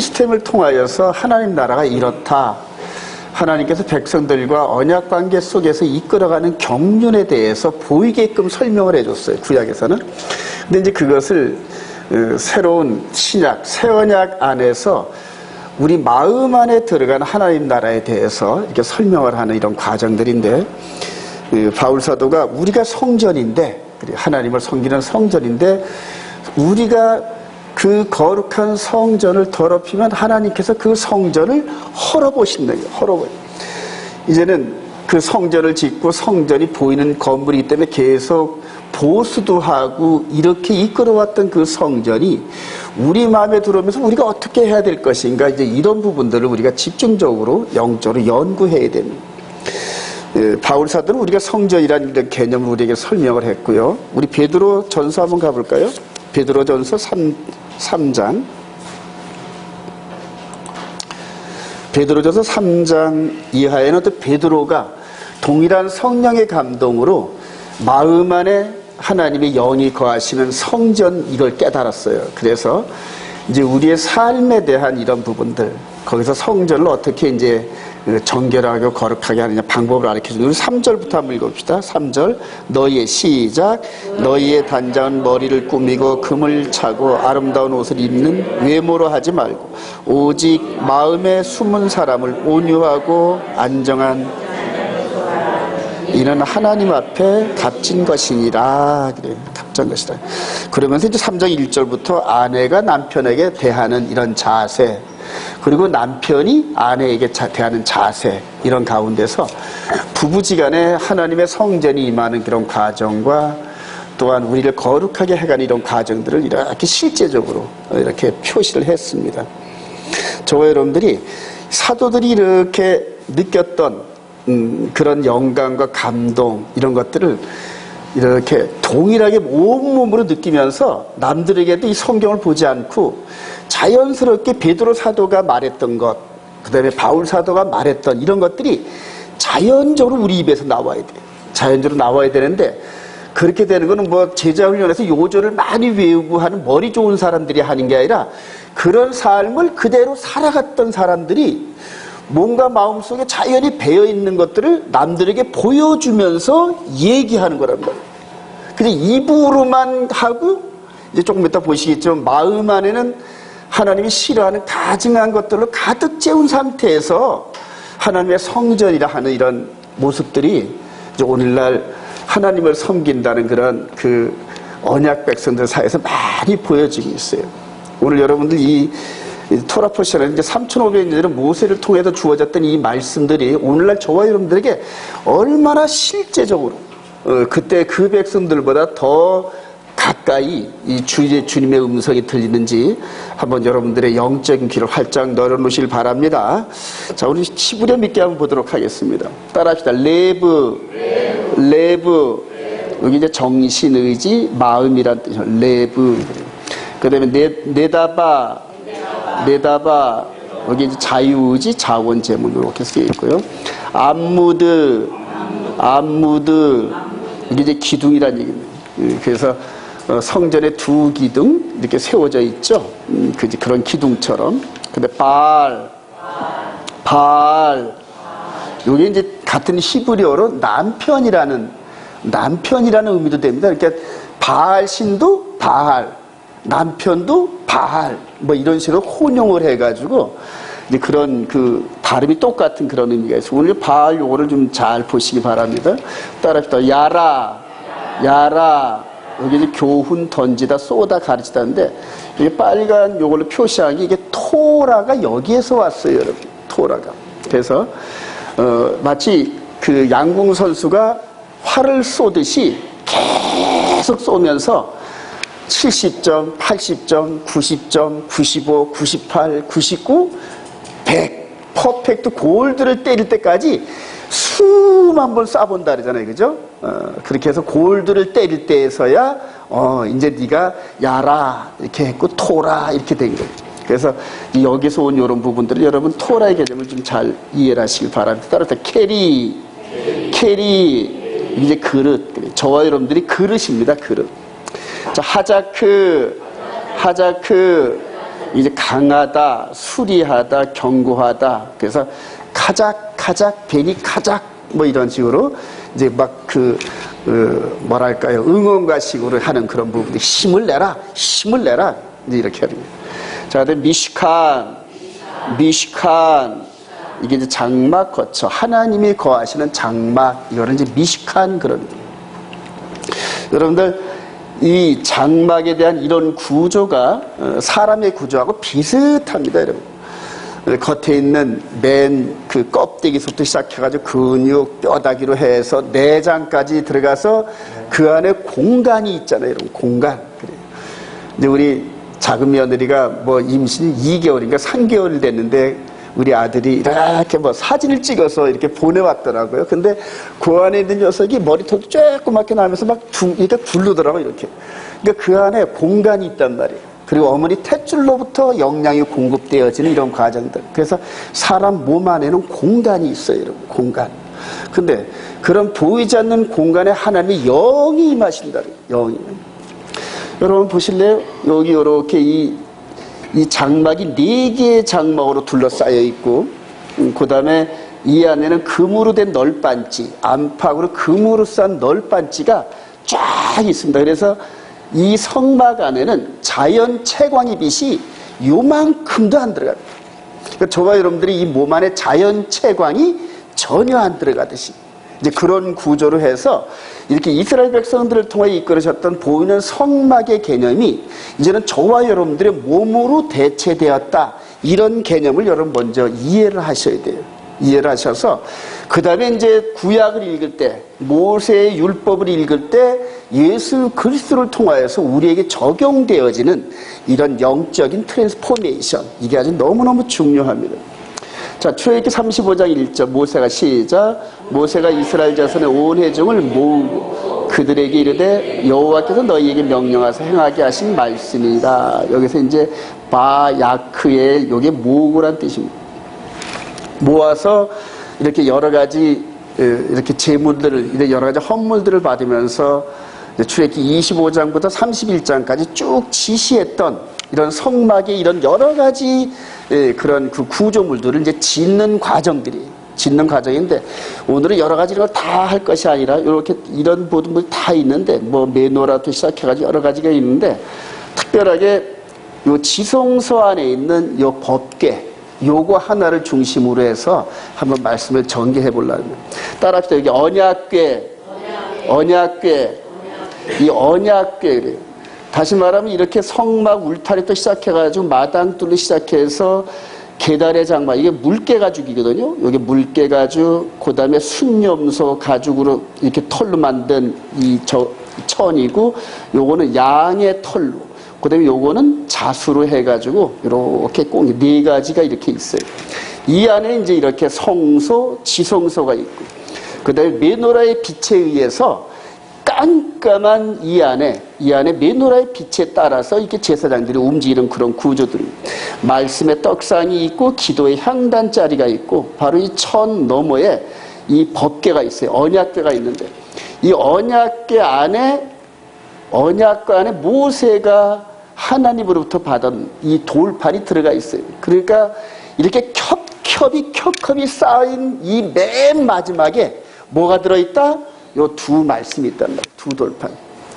시스템을 통하여서 하나님 나라가 이렇다. 하나님께서 백성들과 언약관계 속에서 이끌어가는 경륜에 대해서 보이게끔 설명을 해줬어요. 구약에서는. 근데 이제 그것을 새로운 신약, 새 언약 안에서 우리 마음 안에 들어간 하나님 나라에 대해서 이렇게 설명을 하는 이런 과정들인데, 바울 사도가 우리가 성전인데, 하나님을 섬기는 성전인데, 우리가 그 거룩한 성전을 더럽히면 하나님께서 그 성전을 헐어보신다. 이제는 그 성전을 짓고 성전이 보이는 건물이기 때문에 계속 보수도 하고 이렇게 이끌어왔던 그 성전이 우리 마음에 들어오면서 우리가 어떻게 해야 될 것인가, 이제 이런 부분들을 우리가 집중적으로 영적으로 연구해야 됩니다. 바울 사도는 우리가 성전이라는 이런 개념을 우리에게 설명을 했고요. 우리 베드로 전서 한번 가볼까요? 베드로 전서 3장. 베드로전서 3장 이하에는 또 베드로가 동일한 성령의 감동으로 마음 안에 하나님의 영이 거하시는 성전, 이걸 깨달았어요. 그래서 이제 우리의 삶에 대한 이런 부분들, 거기서 성전을 어떻게 이제 정결하고 거룩하게 하느냐 방법을 가르쳐주는, 우리 3절부터 한번 읽어봅시다. 3절. 너희의 시작. 너희의 단장은 머리를 꾸미고 금을 차고 아름다운 옷을 입는 외모로 하지 말고 오직 마음에 숨은 사람을 온유하고 안정한, 이는 하나님 앞에 값진 것이니라. 그래요. 값진 것이다. 그러면서 이제 3장 1절부터 아내가 남편에게 대하는 이런 자세, 그리고 남편이 아내에게 대하는 자세, 이런 가운데서 부부지간에 하나님의 성전이 임하는 그런 과정과 또한 우리를 거룩하게 해가는 이런 과정들을 이렇게 실제적으로 이렇게 표시를 했습니다. 저와 여러분들이 사도들이 이렇게 느꼈던 그런 영감과 감동, 이런 것들을 이렇게 동일하게 온몸으로 느끼면서 남들에게도 이 성경을 보지 않고 자연스럽게 베드로 사도가 말했던 것, 그 다음에 바울 사도가 말했던 이런 것들이 자연적으로 우리 입에서 나와야 돼요. 자연적으로 나와야 되는데, 그렇게 되는 거는 뭐 제자훈련에서 요절을 많이 외우고 하는 머리 좋은 사람들이 하는 게 아니라, 그런 삶을 그대로 살아갔던 사람들이 뭔가 마음속에 자연히 배어있는 것들을 남들에게 보여주면서 얘기하는 거란 말이에요. 그냥 입으로만 하고, 이제 조금 이따 보시겠지만 마음 안에는 하나님이 싫어하는 가증한 것들로 가득 채운 상태에서 하나님의 성전이라 하는 이런 모습들이 이제 오늘날 하나님을 섬긴다는 그런 그 언약 백성들 사이에서 많이 보여지고 있어요. 오늘 여러분들 이 토라 포션에 이제 3,500년의 모세를 통해서 주어졌던 이 말씀들이 오늘날 저와 여러분들에게 얼마나 실제적으로 그때 그 백성들보다 더 가까이 이 주님의 음성이 들리는지 한번 여러분들의 영적인 귀를 활짝 열어놓으시길 바랍니다. 자, 우리 히브리 믿게 한번 보도록 하겠습니다. 따라합시다. 레브. 여기 이제 정신, 의지, 마음이란 뜻이에요. 레브. 그 다음에 네다바. 여기 이제 자유의지, 자원, 재물, 이렇게 쓰여 있고요. 암무드. 이게 이제 기둥이란 얘기입니다. 그래서 성전에 두 기둥 이렇게 세워져 있죠. 그런 기둥처럼. 근데 바알. 이게 이제 같은 히브리어로 남편이라는 의미도 됩니다. 그러니까 바알 신도 바알, 남편도 바알, 뭐 이런 식으로 혼용을 해가지고 이제 그런 그 발음이 똑같은 그런 의미가 있어요. 오늘 바알 요거를 좀 잘 보시기 바랍니다. 따라합시다. 야라. 여기 이제 교훈, 던지다, 쏘다, 가르치다인데, 이게 빨간 요걸로 표시한 게 이게 토라가 여기에서 왔어요, 여러분. 토라가. 그래서, 마치 그 양궁 선수가 활을 쏘듯이 계속 쏘면서 70점, 80점, 90점, 95, 98, 99, 100, 퍼펙트 골드를 때릴 때까지 수만 번 쏴본다 그러잖아요. 그죠? 그렇게 해서 골드를 때릴 때에서야, 이제 네가 야라, 이렇게 했고, 토라, 이렇게 된 거예요. 그래서 여기서 온 이런 부분들을 여러분 토라의 개념을 좀 잘 이해를 하시길 바랍니다. 따라서 캐리, 이제 그릇. 저와 여러분들이 그릇입니다. 그릇. 자, 하자크, 이제 강하다, 수리하다, 견고하다. 그래서 가작, 괜히 가작, 뭐 이런 식으로 이제 막 뭐랄까요, 응원가식으로 하는 그런 부분들. 힘을 내라, 이제 이렇게 하는 거예요. 자, 그다음에 미시칸. 이게 이제 장막 거처. 하나님이 거하시는 장막. 이거는 이제 미시칸 그런. 여러분들, 이 장막에 대한 이런 구조가 사람의 구조하고 비슷합니다, 여러분. 겉에 있는 맨 그 껍데기부터 시작해가지고 근육, 뼈다귀로 해서 내장까지 들어가서 그 안에 공간이 있잖아요, 여러분. 공간. 그래요. 이제 우리 작은 며느리가 뭐 임신이 2개월인가 3개월 됐는데 우리 아들이 이렇게 뭐 사진을 찍어서 이렇게 보내왔더라고요. 근데 그 안에 있는 녀석이 머리털도 조그맣게 나면서 막 이렇게 굴르더라고요, 이렇게. 그러니까 그 안에 공간이 있단 말이에요. 그리고 어머니 탯줄로부터 영양이 공급되어지는 이런 과정들. 그래서 사람 몸 안에는 공간이 있어요, 여러분. 공간. 근데 그런 보이지 않는 공간에 하나님의 영이 임하신다. 영이. 여러분 보실래요? 여기 이렇게 이 장막이 4개의 장막으로 둘러싸여 있고, 그 다음에 이 안에는 금으로 된 널빤지, 안팎으로 금으로 싼 널빤지가 쫙 있습니다. 그래서 이 성막 안에는 자연 채광의 빛이 요만큼도 안 들어갑니다. 그러니까 저와 여러분들이 이 몸 안에 자연 채광이 전혀 안 들어가듯이 이제 그런 구조로 해서 이렇게 이스라엘 백성들을 통해 이끌으셨던 보이는 성막의 개념이 이제는 저와 여러분들의 몸으로 대체되었다. 이런 개념을 여러분 먼저 이해를 하셔야 돼요. 이해를 하셔서 그 다음에 이제 구약을 읽을 때, 모세의 율법을 읽을 때 예수 그리스도를 통하여서 우리에게 적용되어지는 이런 영적인 트랜스포메이션, 이게 아주 너무너무 중요합니다. 자, 출애굽기 35장 1절 모세가 시작. 모세가 이스라엘 자손의 온 회중을 모으고 그들에게 이르되 여호와께서 너희에게 명령하사 행하게 하신 말씀이다. 여기서 이제 바야크의 요게 모으고란 뜻입니다. 모아서 이렇게 여러 가지 이렇게 제물들을, 여러 가지 헌물들을 받으면서 출애굽기 25장부터 31장까지 쭉 지시했던 이런 성막의 이런 여러 가지 그런 그 구조물들을 이제 짓는 과정인데, 오늘은 여러 가지 걸 다 할 것이 아니라 이렇게 이런 모든 다 있는데, 뭐 메노라부터 시작해가지고 여러 가지가 있는데, 특별하게 요 지성소 안에 있는 요 법궤, 요거 하나를 중심으로 해서 한번 말씀을 전개해 보려고 합니다. 따라합시다. 여기 언약궤. 이 언약궤. 다시 말하면 이렇게 성막 울타리부터 시작해가지고 마당뚫로 시작해서 계달의 장막, 이게 물개 가죽이거든요. 여기 물개 가죽, 그 다음에 순념소 가죽으로 이렇게 털로 만든 이 천이고, 요거는 양의 털로, 그 다음에 요거는 자수로 해가지고 이렇게 꼭 4가지가 이렇게 있어요. 이 안에 이제 이렇게 성소, 지성소가 있고, 그 다음에 메노라의 빛에 의해서 깜깜한 이 안에 메노라의 빛에 따라서 이렇게 제사장들이 움직이는 그런 구조들입니다. 말씀의 떡상이 있고 기도의 향단자리가 있고, 바로 이 천 너머에 이 법궤가 있어요. 언약궤가 있는데, 이 언약궤 안에 모세가 하나님으로부터 받은 이 돌판이 들어가 있어요. 그러니까 이렇게 겹겹이 쌓인 이 맨 마지막에 뭐가 들어있다? 요 2 말씀이 있단 말이에요. 2 돌판.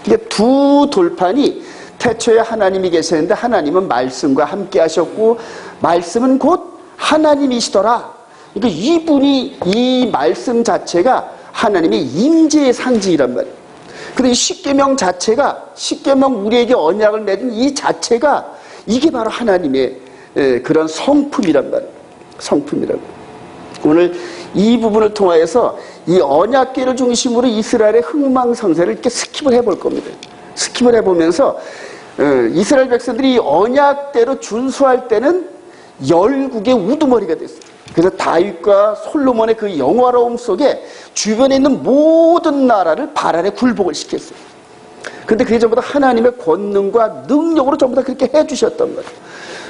이게 2 돌판이 태초에 하나님이 계셨는데, 하나님은 말씀과 함께 하셨고 말씀은 곧 하나님이시더라. 그러니까 이분이, 이 말씀 자체가 하나님의 임재의 상징이란 말이에요. 근데 이 십계명 자체가, 십계명 우리에게 언약을 맺은 이 자체가 이게 바로 하나님의 그런 성품이란 말이에요. 성품이라고. 오늘 이 부분을 통하여서 이 언약궤를 중심으로 이스라엘의 흥망성쇠를 이렇게 스킵을 해볼 겁니다. 스킵을 해보면서 이스라엘 백성들이 이 언약대로 준수할 때는 열국의 우두머리가 됐어요. 그래서 다윗과 솔로몬의 그 영화로움 속에 주변에 있는 모든 나라를 발 아래 굴복을 시켰어요. 그런데 그게 전부 다 하나님의 권능과 능력으로 전부 다 그렇게 해주셨단 말이에요.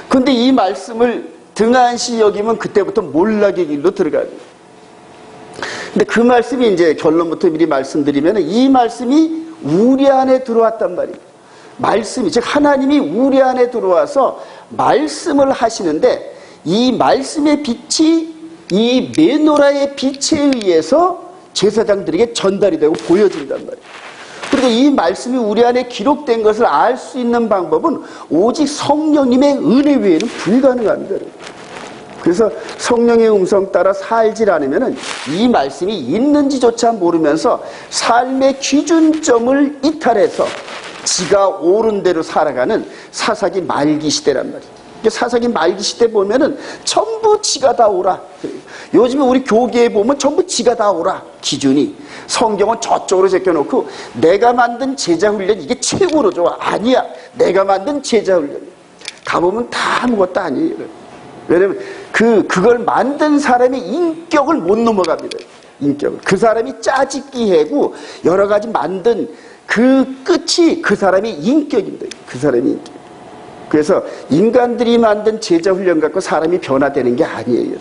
그런데 이 말씀을 등한시 여기면 그때부터 몰락의 길로 들어가요. 근데 그 말씀이 이제 결론부터 미리 말씀드리면, 이 말씀이 우리 안에 들어왔단 말이에요. 말씀이, 즉 하나님이 우리 안에 들어와서 말씀을 하시는데 이 말씀의 빛이 이 메노라의 빛에 의해서 제사장들에게 전달이 되고 보여진단 말이에요. 그리고 이 말씀이 우리 안에 기록된 것을 알 수 있는 방법은 오직 성령님의 은혜 외에는 불가능합니다. 그래서 성령의 음성 따라 살지 않으면 이 말씀이 있는지조차 모르면서 삶의 기준점을 이탈해서 지가 옳은 대로 살아가는 사사기 말기 시대란 말이에요. 사사기 말기 시대 보면은 전부 지가 다 옳아. 요즘에 우리 교계에 보면 전부 지가 다 옳아. 기준이. 성경은 저쪽으로 제껴놓고 내가 만든 제자훈련 이게 최고로 좋아. 아니야. 내가 만든 제자훈련. 가보면 다 아무것도 아니에요. 왜냐면 그걸 만든 사람의 인격을 못 넘어갑니다. 인격을. 그 사람이 짜집기 해고 여러 가지 만든 그 끝이 그 사람의 인격입니다. 그 사람의 인격. 그래서 인간들이 만든 제자훈련 갖고 사람이 변화되는 게 아니에요.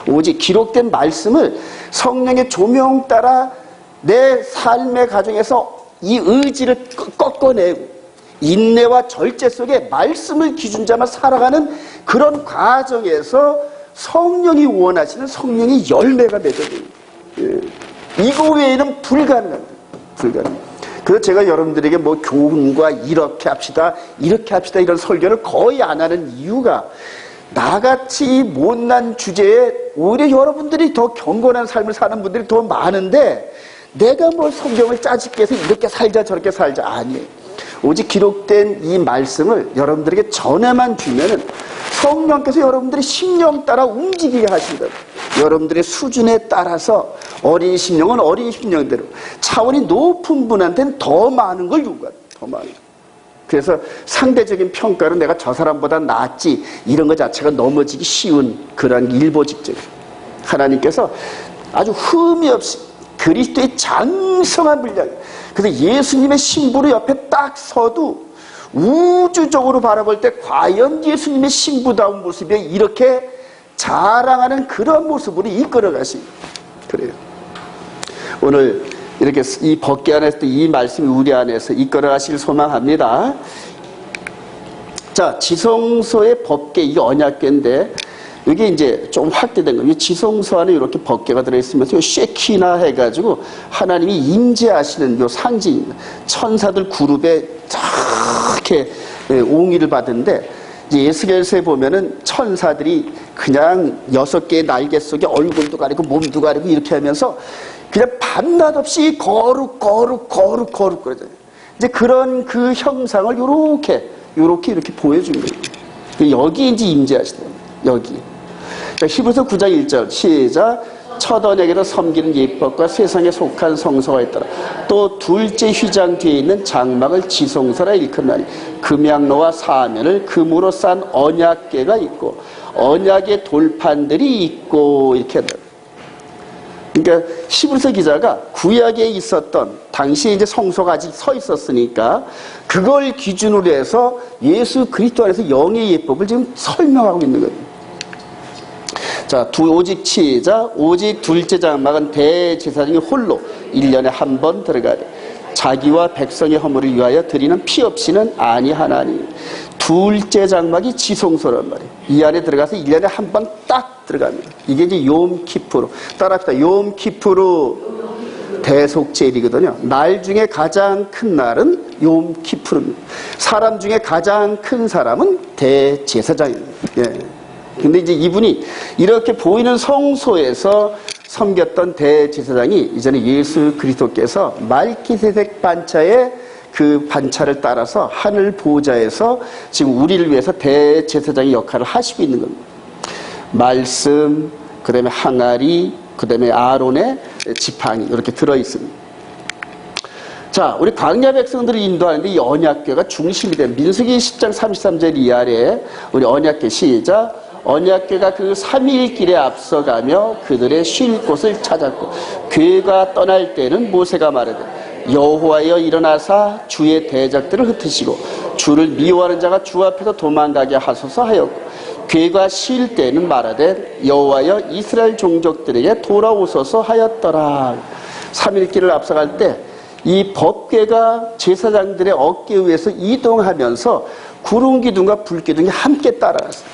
오직 기록된 말씀을 성령의 조명 따라 내 삶의 가정에서 이 의지를 꺾어내고 인내와 절제 속에 말씀을 기준 삼아 살아가는 그런 과정에서 성령이 원하시는 성령의 열매가 맺어져요. 이거 외에는 불가능합니다. 불가능합니다. 그래서 제가 여러분들에게 뭐 교훈과 이렇게 합시다 이런 설교를 거의 안 하는 이유가 나같이 못난 주제에 오히려 여러분들이 더 경건한 삶을 사는 분들이 더 많은데 내가 뭐 성경을 짜집게 해서 이렇게 살자 저렇게 살자 아니에요. 오직 기록된 이 말씀을 여러분들에게 전해만 주면은 성령께서 여러분들의 심령 따라 움직이게 하신다. 여러분들의 수준에 따라서 어린 심령은 어린 심령대로 차원이 높은 분한테는 더 많은 걸 요구한다. 더 많은 걸. 그래서 상대적인 평가로 내가 저 사람보다 낫지 이런 것 자체가 넘어지기 쉬운 그런 일보직적이에요. 하나님께서 아주 흠이 없이 그리스도의 장성한 분량 그래서 예수님의 신부로 옆에 딱 서도 우주적으로 바라볼 때 과연 예수님의 신부다운 모습이 이렇게 자랑하는 그런 모습으로 이끌어 가시. 그래요. 오늘 이렇게 이 법궤 안에서 이 말씀이 우리 안에서 이끌어 가시길 소망합니다. 자, 지성소의 법궤, 이게 언약궤인데, 이게 이제 좀 확대된 거예요. 지성소 안에 이렇게 법궤가 들어있으면서 쉐키나 해가지고 하나님이 임재하시는 요 상징입니다. 천사들 그룹에 이렇게 옹의를 받은데, 예수께서에 보면은 천사들이 그냥 6개의 날개 속에 얼굴도 가리고 몸도 가리고 이렇게 하면서 그냥 밤낮 없이 거룩 그러잖아요. 이제 그런 그 형상을 이렇게 보여준 거예요. 여기 이제 임재하시다. 여기. 자, 히브리서 9장 1절 시작. 첫 언약에도 섬기는 예법과 세상에 속한 성소가 있더라. 또 둘째 휘장 뒤에 있는 장막을 지성소라 일컫나니 금양로와 사면을 금으로 싼 언약궤가 있고 언약의 돌판들이 있고 이렇게 한다. 그러니까 히브리서 기자가 구약에 있었던 당시에 이제 성소가 아직 서 있었으니까 그걸 기준으로 해서 예수 그리스도 안에서 영의 예법을 지금 설명하고 있는 거예요. 자, 오직 시작. 오직 둘째 장막은 대제사장이 홀로 1년에 한 번 들어가되 자기와 백성의 허물을 위하여 드리는 피 없이는 아니하나니. 둘째 장막이 지성소란 말이에요. 이 안에 들어가서 1년에 한 번 딱 들어갑니다. 이게 이제 욤키프루. 따라합시다. 욤키프루 대속제일이거든요. 날 중에 가장 큰 날은 욤키프루입니다. 사람 중에 가장 큰 사람은 대제사장입니다. 예. 근데 이제 이분이 이렇게 보이는 성소에서 섬겼던 대제사장이 이제는 예수 그리스도께서 말기세덱 반차의 그 반차를 따라서 하늘 보좌에서 지금 우리를 위해서 대제사장의 역할을 하시고 있는 겁니다. 말씀, 그 다음에 항아리, 그 다음에 아론의 지팡이 이렇게 들어있습니다. 자, 우리 광야 백성들을 인도하는데 이 언약궤가 중심이 된 민수기 10장 33절 이하에 우리 언약궤 시작. 언약궤가 그 3일 길에 앞서가며 그들의 쉴 곳을 찾았고 궤가 떠날 때는 모세가 말하되 여호와여 일어나사 주의 대적들을 흩으시고 주를 미워하는 자가 주 앞에서 도망가게 하소서 하였고 궤가 쉴 때는 말하되 여호와여 이스라엘 종족들에게 돌아오소서 하였더라. 3일 길을 앞서갈 때 이 법궤가 제사장들의 어깨 위에서 이동하면서 구름 기둥과 불 기둥이 함께 따라갔어요.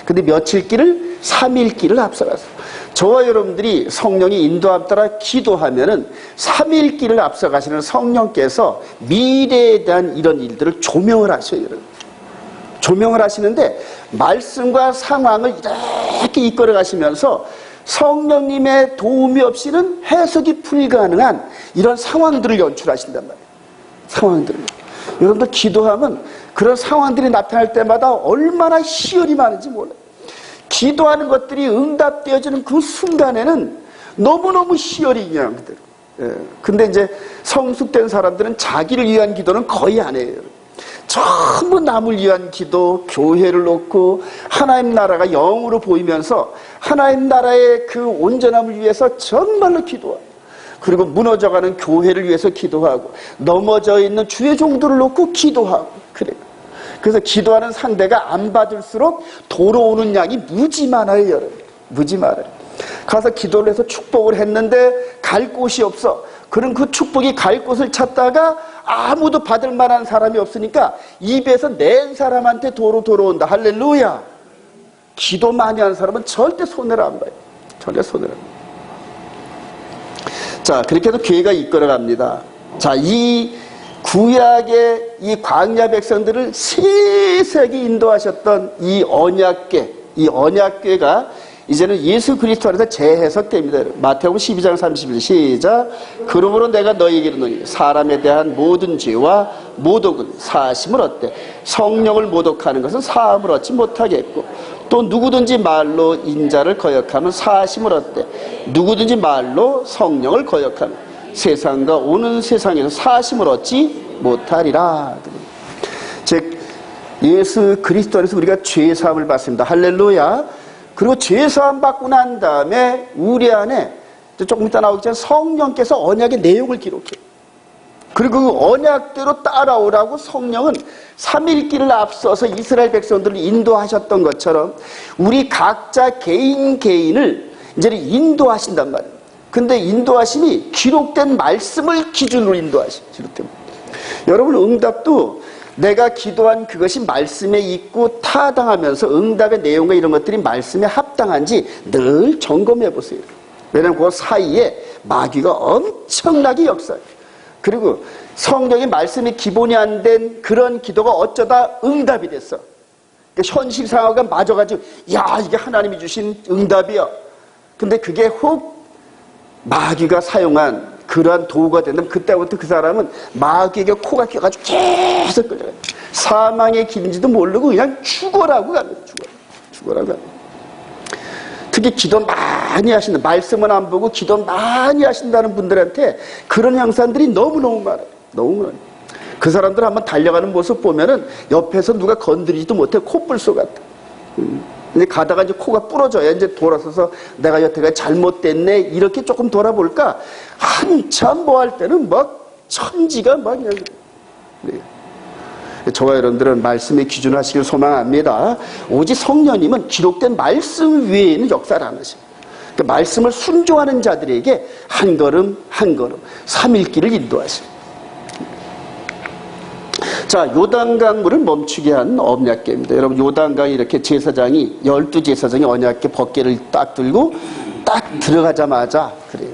근데 며칠 길을 3일 길을 앞서갔어요. 저와 여러분들이 성령이 인도함 따라 기도하면은 3일 길을 앞서가시는 성령께서 미래에 대한 이런 일들을 조명을 하셔요. 여러분. 조명을 하시는데 말씀과 상황을 이렇게 이끌어 가시면서 성령님의 도움이 없이는 해석이 불가능한 이런 상황들을 연출하신단 말이에요. 상황들을. 여러분들 기도하면 그런 상황들이 나타날 때마다 얼마나 희열이 많은지 몰라요. 기도하는 것들이 응답되어지는 그 순간에는 너무너무 희열이 그냥 그대로. 근데 이제 성숙된 사람들은 자기를 위한 기도는 거의 안 해요. 전부 남을 위한 기도, 교회를 놓고 하나님 나라가 영으로 보이면서 하나님 나라의 그 온전함을 위해서 정말로 기도하고, 그리고 무너져가는 교회를 위해서 기도하고, 넘어져 있는 주의 종들을 놓고 기도하고 그래요. 그래서 기도하는 상대가 안 받을수록 돌아오는 양이 무지 많아요, 여러분. 무지 많아요. 가서 기도를 해서 축복을 했는데 갈 곳이 없어. 그럼 그 축복이 갈 곳을 찾다가 아무도 받을 만한 사람이 없으니까 입에서 낸 사람한테 도로 돌아온다. 할렐루야. 기도 많이 하는 사람은 절대 손해를 안 봐요. 절대 손해를 안 봐요. 자, 그렇게 해서 교회가 이끌어갑니다. 자, 이 구약의 이 광야 백성들을 세세하게 인도하셨던 이 언약궤가 이제는 예수 그리스도 안에서 재해석됩니다. 마태복음 12장 31절 시작. 그러므로 내가 너희에게 이르노니 사람에 대한 모든 죄와 모독은 사심을 얻되 성령을 모독하는 것은 사함을 얻지 못하겠고, 또 누구든지 말로 인자를 거역하면 사심을 얻되 누구든지 말로 성령을 거역하면 세상과 오는 세상에서 사심을 얻지 못하리라. 즉 예수 그리스도 안에서 우리가 죄사함을 받습니다. 할렐루야. 그리고 죄사함 받고 난 다음에 우리 안에 조금 이따 나오겠지만 성령께서 언약의 내용을 기록해요. 그리고 그 언약대로 따라오라고 성령은 3일 길을 앞서서 이스라엘 백성들을 인도하셨던 것처럼 우리 각자 개인을 이제는 인도하신단 말이에요. 근데 인도하심이 기록된 말씀을 기준으로 기록됩니다. 여러분, 응답도 내가 기도한 그것이 말씀에 있고 타당하면서 응답의 내용과 이런 것들이 말씀에 합당한지 늘 점검해 보세요. 왜냐하면 그 사이에 마귀가 엄청나게 역사해요. 그리고 성경의 말씀이 기본이 안 된 그런 기도가 어쩌다 응답이 됐어. 그러니까 현실 상황과 맞아가지고 야, 이게 하나님이 주신 응답이야. 근데 그게 혹 마귀가 사용한 그러한 도구가 된다면 그때부터 그 사람은 마귀에게 코가 껴가지고 계속 끌려가요. 사망의 길인지도 모르고 그냥 죽어라고 갑니다. 죽어라고 갑니다. 특히 기도 많이 하신다, 말씀은 안 보고 기도 많이 하신다는 분들한테 그런 형상들이 너무너무 많아요. 너무. 그 사람들 한번 달려가는 모습 보면은 옆에서 누가 건드리지도 못해 코뿔소 같아. 근데 가다가 이제 코가 부러져야 이제 돌아서서 내가 여태가 잘못됐네 이렇게 조금 돌아볼까, 한참 뭐 할 때는 막 천지가 막 그냥. 네. 저와 여러분들은 말씀의 기준을 하시길 소망합니다. 오직 성령님은 기록된 말씀 외에는 역사를 안 하십니다. 그러니까 말씀을 순종하는 자들에게 한 걸음 한 걸음 3일 길을 인도하십니다. 자, 요단강물을 멈추게 한 언약궤입니다. 여러분, 요단강에 이렇게 제사장이 12제사장이 언약궤 벗개를 딱 들고 딱 들어가자마자 그래요.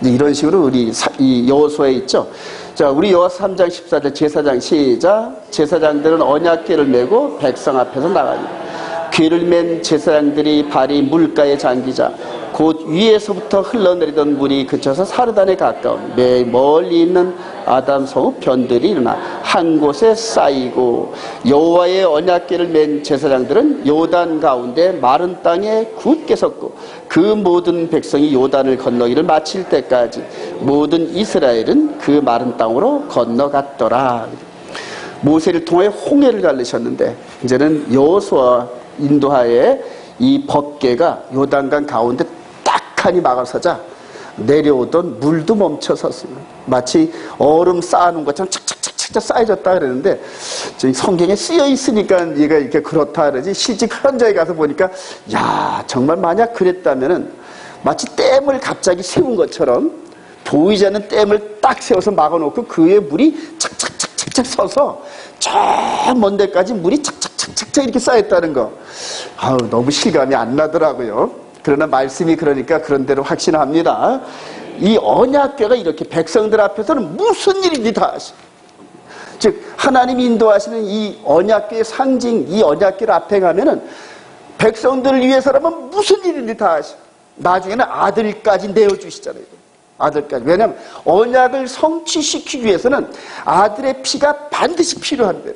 이런 식으로 우리 이 여호수아에 있죠. 자, 우리 여호수아 3장 14절 제사장 시작. 제사장들은 언약궤를 메고 백성 앞에서 나갑니다. 궤를 맨 제사장들이 발이 물가에 잠기자 곧 위에서부터 흘러내리던 물이 그쳐서 사르단에 가까운 매 멀리 있는 아담 성읍 변들이 일어나 한 곳에 쌓이고, 여호와의 언약궤를 맨 제사장들은 요단 가운데 마른 땅에 굳게 섰고 그 모든 백성이 요단을 건너기를 마칠 때까지 모든 이스라엘은 그 마른 땅으로 건너갔더라. 모세를 통해 홍해를 갈르셨는데 이제는 여호수아 인도하에 이 벗개가 요단강 가운데 딱하니 막아서자 내려오던 물도 멈춰 섰습니다. 마치 얼음 쌓아놓은 것처럼 착착착착 쌓여졌다 그러는데 성경에 쓰여 있으니까 얘가 이렇게 그렇다 그러지, 실제 현장에 가서 보니까 야, 정말 만약 그랬다면은 마치 댐을 갑자기 세운 것처럼 보이지 않는 댐을 딱 세워서 막아놓고 그 위에 물이 착착착착착 착착착 서서 저 먼 데까지 물이 착착착착 이렇게 쌓였다는 거. 아우, 너무 실감이 안 나더라고요. 그러나 말씀이 그러니까 그런 대로 확신합니다. 이 언약궤가 이렇게 백성들 앞에서는 무슨 일인지 다 아시. 즉 하나님이 인도하시는 이 언약궤의 상징, 이 언약궤를 앞에 가면은 백성들을 위해서라면 무슨 일인지 다 아시. 나중에는 아들까지 내어주시잖아요. 아들까지. 왜냐하면 언약을 성취시키기 위해서는 아들의 피가 반드시 필요한데,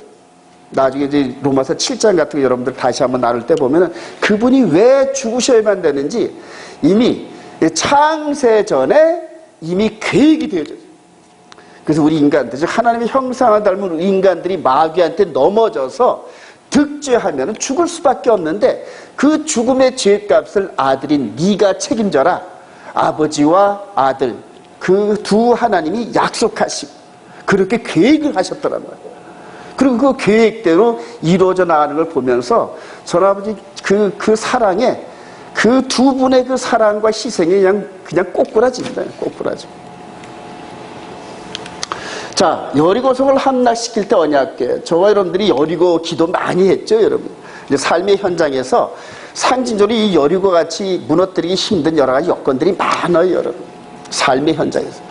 나중에 이제 로마서 7장 같은 거 여러분들 다시 한번 나눌 때 보면은 그분이 왜 죽으셔야만 되는지 이미 창세 전에 이미 계획이 되어져 있어요. 그래서 우리 인간들, 즉 하나님의 형상을 닮은 인간들이 마귀한테 넘어져서 득죄하면 죽을 수밖에 없는데, 그 죽음의 죄값을 아들인 네가 책임져라. 아버지와 아들, 그 두 하나님이 약속하시고 그렇게 계획을 하셨더란 말이에요. 그리고 그 계획대로 이루어져 나가는 걸 보면서 전아버지 그 사랑에, 그 두 분의 그 사랑과 희생이 그냥 꼬꾸라집니다. 꼬꾸라져. 자, 여리고성을 함락시킬 때 언약궤, 저와 여러분들이 여리고 기도 많이 했죠, 여러분. 이제 삶의 현장에서 상징적으로 이 여리고 같이 무너뜨리기 힘든 여러 가지 여건들이 많아요, 여러분. 삶의 현장에서.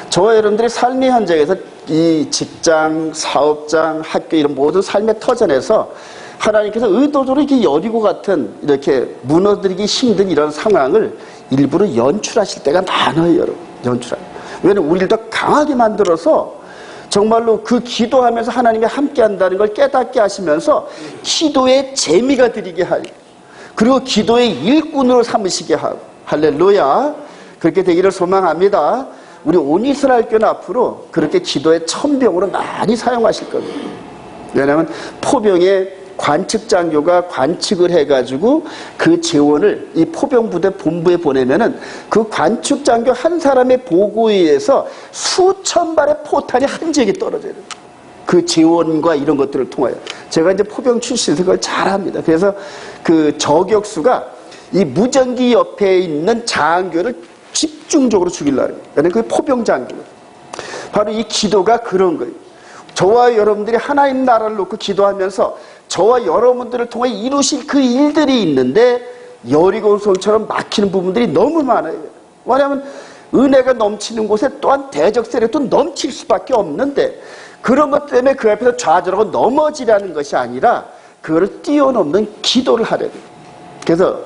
저와 여러분들이 삶의 현장에서 이 직장, 사업장, 학교 이런 모든 삶의 터전에서 하나님께서 의도적으로 이렇게 여리고 같은 이렇게 무너뜨리기 힘든 이런 상황을 일부러 연출하실 때가 많아요, 여러분. 연출하요. 왜냐면 우리를 더 강하게 만들어서 정말로 그 기도하면서 하나님이 함께 한다는 걸 깨닫게 하시면서 기도의 재미가 들이게 하고, 그리고 기도의 일꾼으로 삼으시게 하고, 할렐루야. 그렇게 되기를 소망합니다. 우리 온 이스라엘 교회는 앞으로 그렇게 기도의 천병으로 많이 사용하실 겁니다. 왜냐하면 포병의 관측장교가 관측을 해가지고 그 재원을 이 포병부대 본부에 보내면은 그 관측장교 한 사람의 보고에 의해서 수천 발의 포탄이 한 지역에 떨어져요. 그 재원과 이런 것들을 통하여. 제가 이제 포병 출신에서 그걸 잘 합니다. 그래서 그 저격수가 이 무전기 옆에 있는 장교를 집중적으로 죽이려고 해요. 그러니까 그 포병 장교. 바로 이 기도가 그런 거예요. 저와 여러분들이 하나님 나라를 놓고 기도하면서 저와 여러분들을 통해 이루실 그 일들이 있는데 여리고성처럼 막히는 부분들이 너무 많아요. 왜냐하면 은혜가 넘치는 곳에 또한 대적 세력도 넘칠 수밖에 없는데, 그런 것 때문에 그 앞에서 좌절하고 넘어지라는 것이 아니라 그거를 뛰어넘는 기도를 하려고. 그래서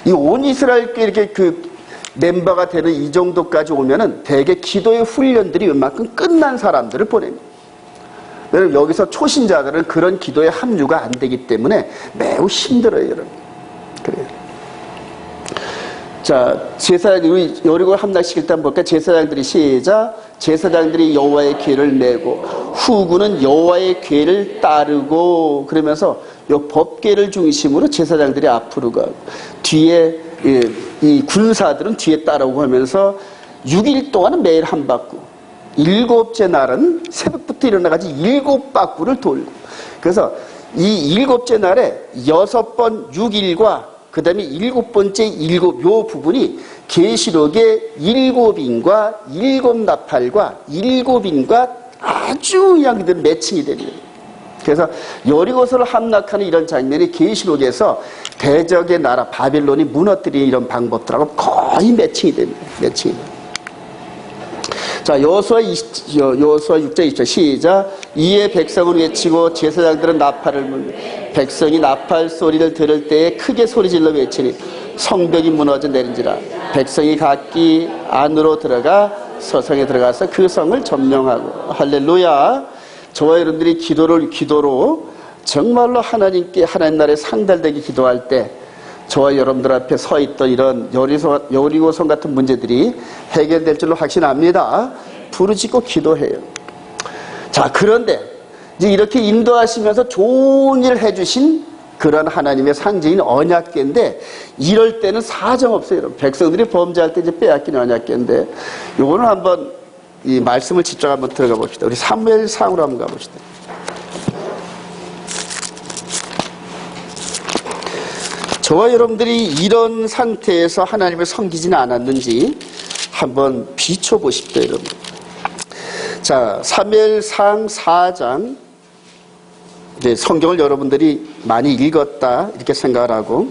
이 온 이스라엘 교회 이렇게 그 멤버가 되는 이 정도까지 오면은 대개 기도의 훈련들이 웬만큼 끝난 사람들을 보냅니다. 왜냐면 여기서 초신자들은 그런 기도에 합류가 안 되기 때문에 매우 힘들어요, 여러분. 그래요. 자, 우리 여리고 함락시킬 때 한번 볼까요? 제사장들이 시작. 제사장들이 여호와의 궤를 메고 후군은 여호와의 궤를 따르고, 그러면서 요 법궤를 중심으로 제사장들이 앞으로 가고 뒤에 이 군사들은 뒤에 따라오고 하면서 6일 동안은 매일 한 바퀴, 7째 날은 새벽부터 일어나가지고 7바퀴를 돌고, 그래서 이 7째 날에 6번 6일과 그 다음에 7번째 7, 요 부분이 계시록의 7인과 7나팔과 7인과 아주 그냥 그대로 매칭이 됩니다. 그래서 여리고성을 함락하는 이런 장면이 계시록에서 대적의 나라 바벨론이 무너뜨리는 이런 방법들하고 거의 매칭이 됩니다. 매칭이 됩니다. 자, 여호수아 6장 20절 시작. 이에 백성을 외치고 제사장들은 나팔을 불며 백성이 나팔 소리를 들을 때에 크게 소리질러 외치니 성벽이 무너져 내린지라. 백성이 각기 안으로 들어가 서성에 들어가서 그 성을 점령하고. 할렐루야. 저와 여러분들이 기도로 정말로 하나님께 하나님 나라에 상달되게 기도할 때 저와 여러분들 앞에 서 있던 이런 여리고성 같은 문제들이 해결될 줄로 확신합니다. 부르짖고 기도해요. 자, 그런데 이제 이렇게 인도하시면서 좋은 일을 해주신 그런 하나님의 상징인 언약궤인데, 이럴 때는 사정없어요, 여러분. 백성들이 범죄할 때 이제 빼앗기는 언약궤인데, 요거는 한번 이 말씀을 직접 한번 들어가 봅시다. 우리 사무엘상으로 한번 가봅시다. 저와 여러분들이 이런 상태에서 하나님을 섬기지는 않았는지 한번 비춰보십시오, 여러분. 자, 사무엘상 4장. 이제 성경을 여러분들이 많이 읽었다 이렇게 생각을 하고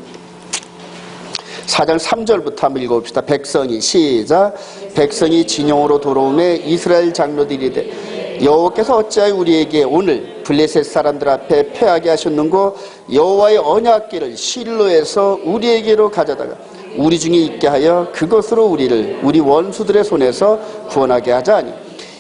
4장 3절부터 한번 읽어봅시다. 백성이 시작. 백성이 진영으로 돌아오매 이스라엘 장로들이 이르되 여호와께서 어찌하여 우리에게 오늘 블레셋 사람들 앞에 패하게 하셨는고 여호와의 언약궤를 실로에서 우리에게로 가져다가 우리 중에 있게 하여 그것으로 우리를 우리 원수들의 손에서 구원하게 하자니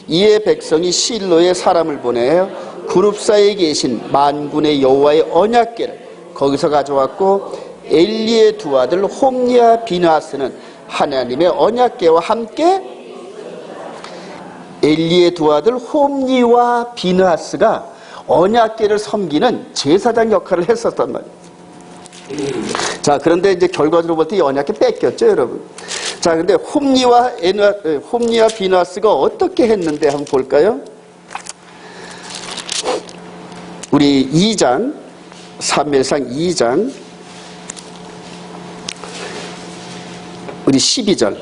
이에 백성이 실로에 사람을 보내어 그룹 사이에 계신 만군의 여호와의 언약궤를 거기서 가져왔고 엘리의 두 아들 홈니와 비느하스는 하나님의 언약궤와 함께 엘리의 두 아들 홈니와 비느하스가 언약궤를 섬기는 제사장 역할을 했었단 말이에요. 자, 그런데 이제 결과적으로 볼 때 이 언약궤 뺏겼죠, 여러분. 자, 근데 홈니와 비느하스가 어떻게 했는데 한번 볼까요? 우리 2장, 사무엘상 2장, 우리 12절.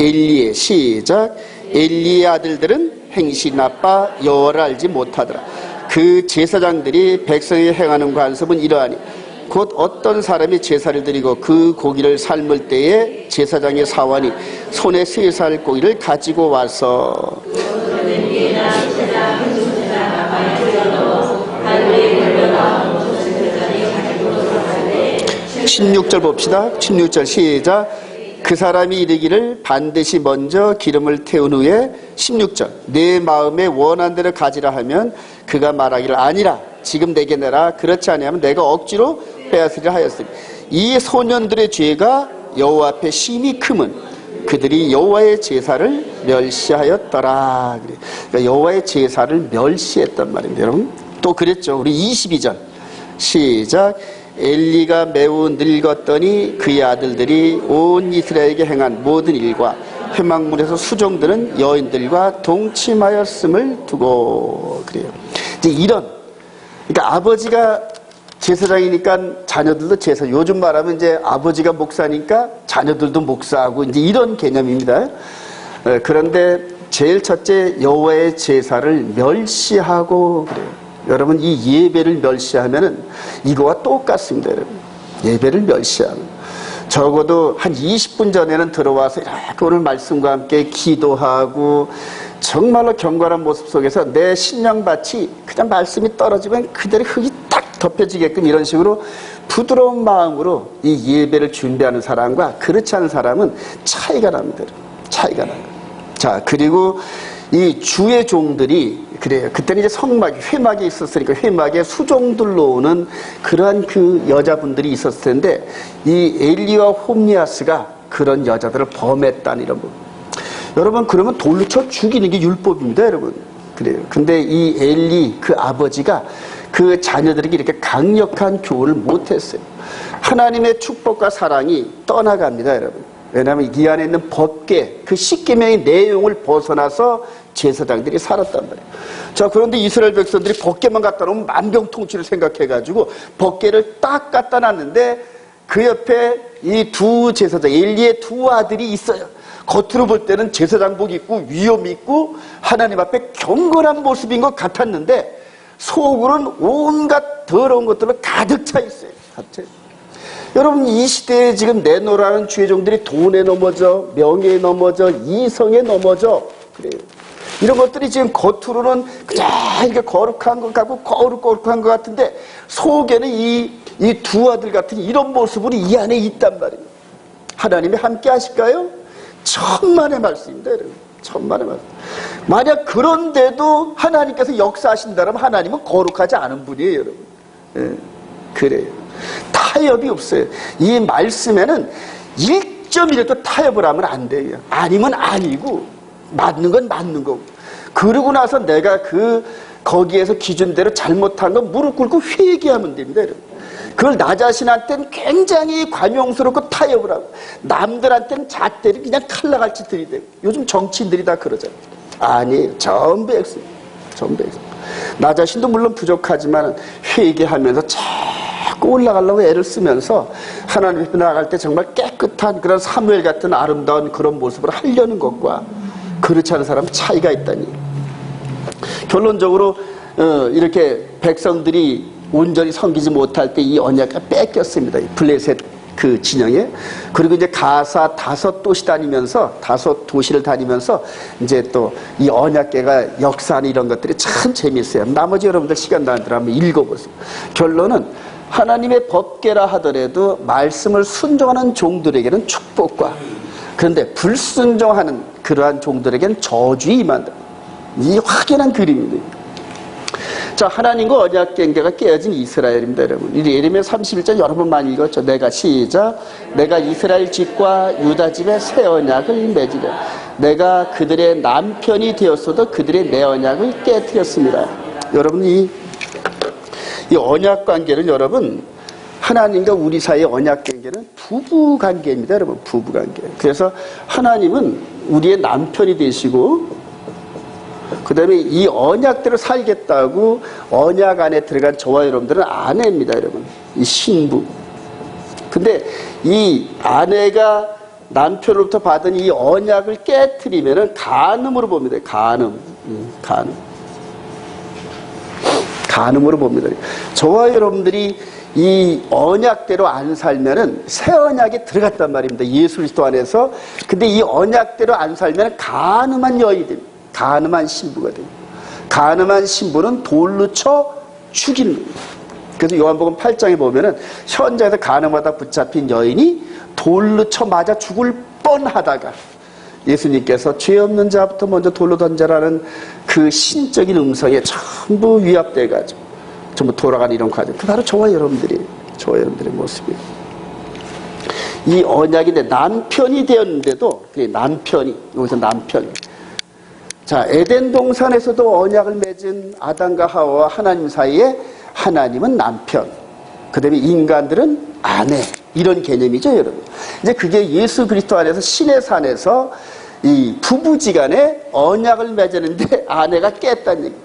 엘리의 시작. 엘리의 아들들은 행실이 나빠 여호와를 알지 못하더라. 그 제사장들이 백성이 행하는 관습은 이러하니 곧 어떤 사람이 제사를 드리고 그 고기를 삶을 때에 제사장의 사원이 손에 3살 고기를 가지고 와서 16절 봅시다. 16절 시작. 그 사람이 이르기를 반드시 먼저 기름을 태운 후에 16절 내 마음에 원한 대로 가지라 하면 그가 말하기를 아니라 지금 내게 내라 그렇지 아니하면 내가 억지로 빼앗으리라 하였으니 이 소년들의 죄가 여호와 앞에 심히 크면 그들이 여호와의 제사를 멸시하였더라. 그러니까 여호와의 제사를 멸시했단 말입니다. 여러분 또 그랬죠. 우리 22절 시작. 엘리가 매우 늙었더니 그의 아들들이 온 이스라엘에게 행한 모든 일과 회막문에서 수종드는 여인들과 동침하였음을 두고 그래요. 이제 이런 그러니까 아버지가 제사장이니까 자녀들도 제사. 요즘 말하면 이제 아버지가 목사니까 자녀들도 목사하고 이제 이런 개념입니다. 그런데 제일 첫째 여호와의 제사를 멸시하고 그래요. 여러분 이 예배를 멸시하면은 이거와 똑같습니다. 여러분 예배를 멸시하면 적어도 한 20분 전에는 들어와서 이렇게 오늘 말씀과 함께 기도하고 정말로 경건한 모습 속에서 내 신령밭이 그냥 말씀이 떨어지면 그대로 흙이 딱 덮여지게끔 이런 식으로 부드러운 마음으로 이 예배를 준비하는 사람과 그렇지 않은 사람은 차이가 납니다. 차이가 나요. 자, 그리고 이 주의 종들이 그래요. 그때는 이제 성막이 회막이 있었으니까 회막에 수종들로 오는 그러한 그 여자분들이 있었을 텐데 이 엘리와 홈니아스가 그런 여자들을 범했다는 이런 부분. 여러분 그러면 돌로 쳐 죽이는 게 율법입니다, 여러분. 그래요. 근데 이 엘리 그 아버지가 그 자녀들에게 이렇게 강력한 교훈을 못했어요. 하나님의 축복과 사랑이 떠나갑니다, 여러분. 왜냐하면 이 안에 있는 법궤, 그 십계명의 내용을 벗어나서 제사장들이 살았단 말이에요. 자, 그런데 이스라엘 백성들이 법궤만 갖다 놓으면 만병통치를 생각해가지고 법궤를 딱 갖다 놨는데 그 옆에 이 두 제사장, 엘리의 두 아들이 있어요. 겉으로 볼 때는 제사장복 입고 위엄 있고 하나님 앞에 경건한 모습인 것 같았는데 속으로는 온갖 더러운 것들로 가득 차 있어요. 여러분 이 시대에 지금 내놓으라는 주의 종들이 돈에 넘어져 명예에 넘어져 이성에 넘어져 그래요. 이런 것들이 지금 겉으로는 그냥 이렇게 거룩한 것 같고 거룩한 것 같은데 속에는 이 두 아들 같은 이런 모습으로 이 안에 있단 말이에요. 하나님이 함께 하실까요? 천만의 말씀입니다, 여러분. 천만의 말씀. 만약 그런데도 하나님께서 역사하신다면 하나님은 거룩하지 않은 분이에요, 여러분. 예, 그래요. 타협이 없어요. 이 말씀에는 1점이라도 타협을 하면 안 돼요. 아니면 아니고 맞는 건 맞는 거고. 그러고 나서 내가 거기에서 기준대로 잘못한 건 무릎 꿇고 회개하면 됩니다, 여러분. 그걸 나 자신한테는 굉장히 관용스럽고 타협을 하고 남들한테는 잣대를 그냥 칼날같이 들이대고 요즘 정치인들이 다 그러잖아요. 아니에요. 전부 액습니다. 전부 액습니다. 나 자신도 물론 부족하지만 회개하면서 자꾸 올라가려고 애를 쓰면서 하나님 앞에 나아갈 때 정말 깨끗한 그런 사무엘 같은 아름다운 그런 모습을 하려는 것과 그렇지 않은 사람은 차이가 있다니. 결론적으로 이렇게 백성들이 온전히 섬기지 못할 때 이 언약가 뺏겼습니다. 블레셋 그 진영에. 그리고 이제 가사 5도시 다니면서, 5도시를 다니면서 이제 또 이 언약궤가 역사하는 이런 것들이 참 재미있어요. 나머지 여러분들 시간 나더라 한번 읽어보세요. 결론은 하나님의 법궤라 하더라도 말씀을 순종하는 종들에게는 축복과, 그런데 불순종하는 그러한 종들에게는 저주가 임한다. 이 확연한 그림입니다. 자, 하나님과 언약 관계가 깨어진 이스라엘입니다, 여러분. 예레미야 31장 여러 번 많이 읽었죠. 내가 이스라엘 집과 유다 집에 새 언약을 맺으려. 내가 그들의 남편이 되었어도 그들의 내 언약을 깨뜨렸습니다. 여러분, 이 언약 관계는 여러분, 하나님과 우리 사이의 언약 관계는 부부 관계입니다, 여러분. 부부 관계. 그래서 하나님은 우리의 남편이 되시고, 그 다음에 이 언약대로 살겠다고 언약 안에 들어간 저와 여러분들은 아내입니다, 여러분. 이 신부. 근데 이 아내가 남편으로부터 받은 이 언약을 깨트리면은 간음으로 봅니다. 간음으로 봅니다. 저와 여러분들이 이 언약대로 안 살면은 새 언약에 들어갔단 말입니다. 예수 그리스도 안에서. 근데 이 언약대로 안 살면 간음한 여인이 됩니다. 간음한 신부가 됩니다. 간음한 신부는 돌로 쳐 죽이는 겁니다. 그래서 요한복음 8장에 보면은 현장에서 간음하다 붙잡힌 여인이 돌로 쳐 맞아 죽을 뻔하다가 예수님께서 죄 없는 자부터 먼저 돌로 던져라는 그 신적인 음성에 전부 위압돼가지고 전부 돌아가는 이런 과정. 그 바로 저와 여러분들의 모습이에요. 이 언약인데 남편이 되었는데도, 여기서 남편이. 자, 에덴 동산에서도 언약을 맺은 아담과 하와와 하나님 사이에 하나님은 남편, 그 다음에 인간들은 아내, 이런 개념이죠, 여러분. 이제 그게 예수 그리스도 안에서 신의 산에서 이 부부지간에 언약을 맺었는데 아내가 깼다는 얘기.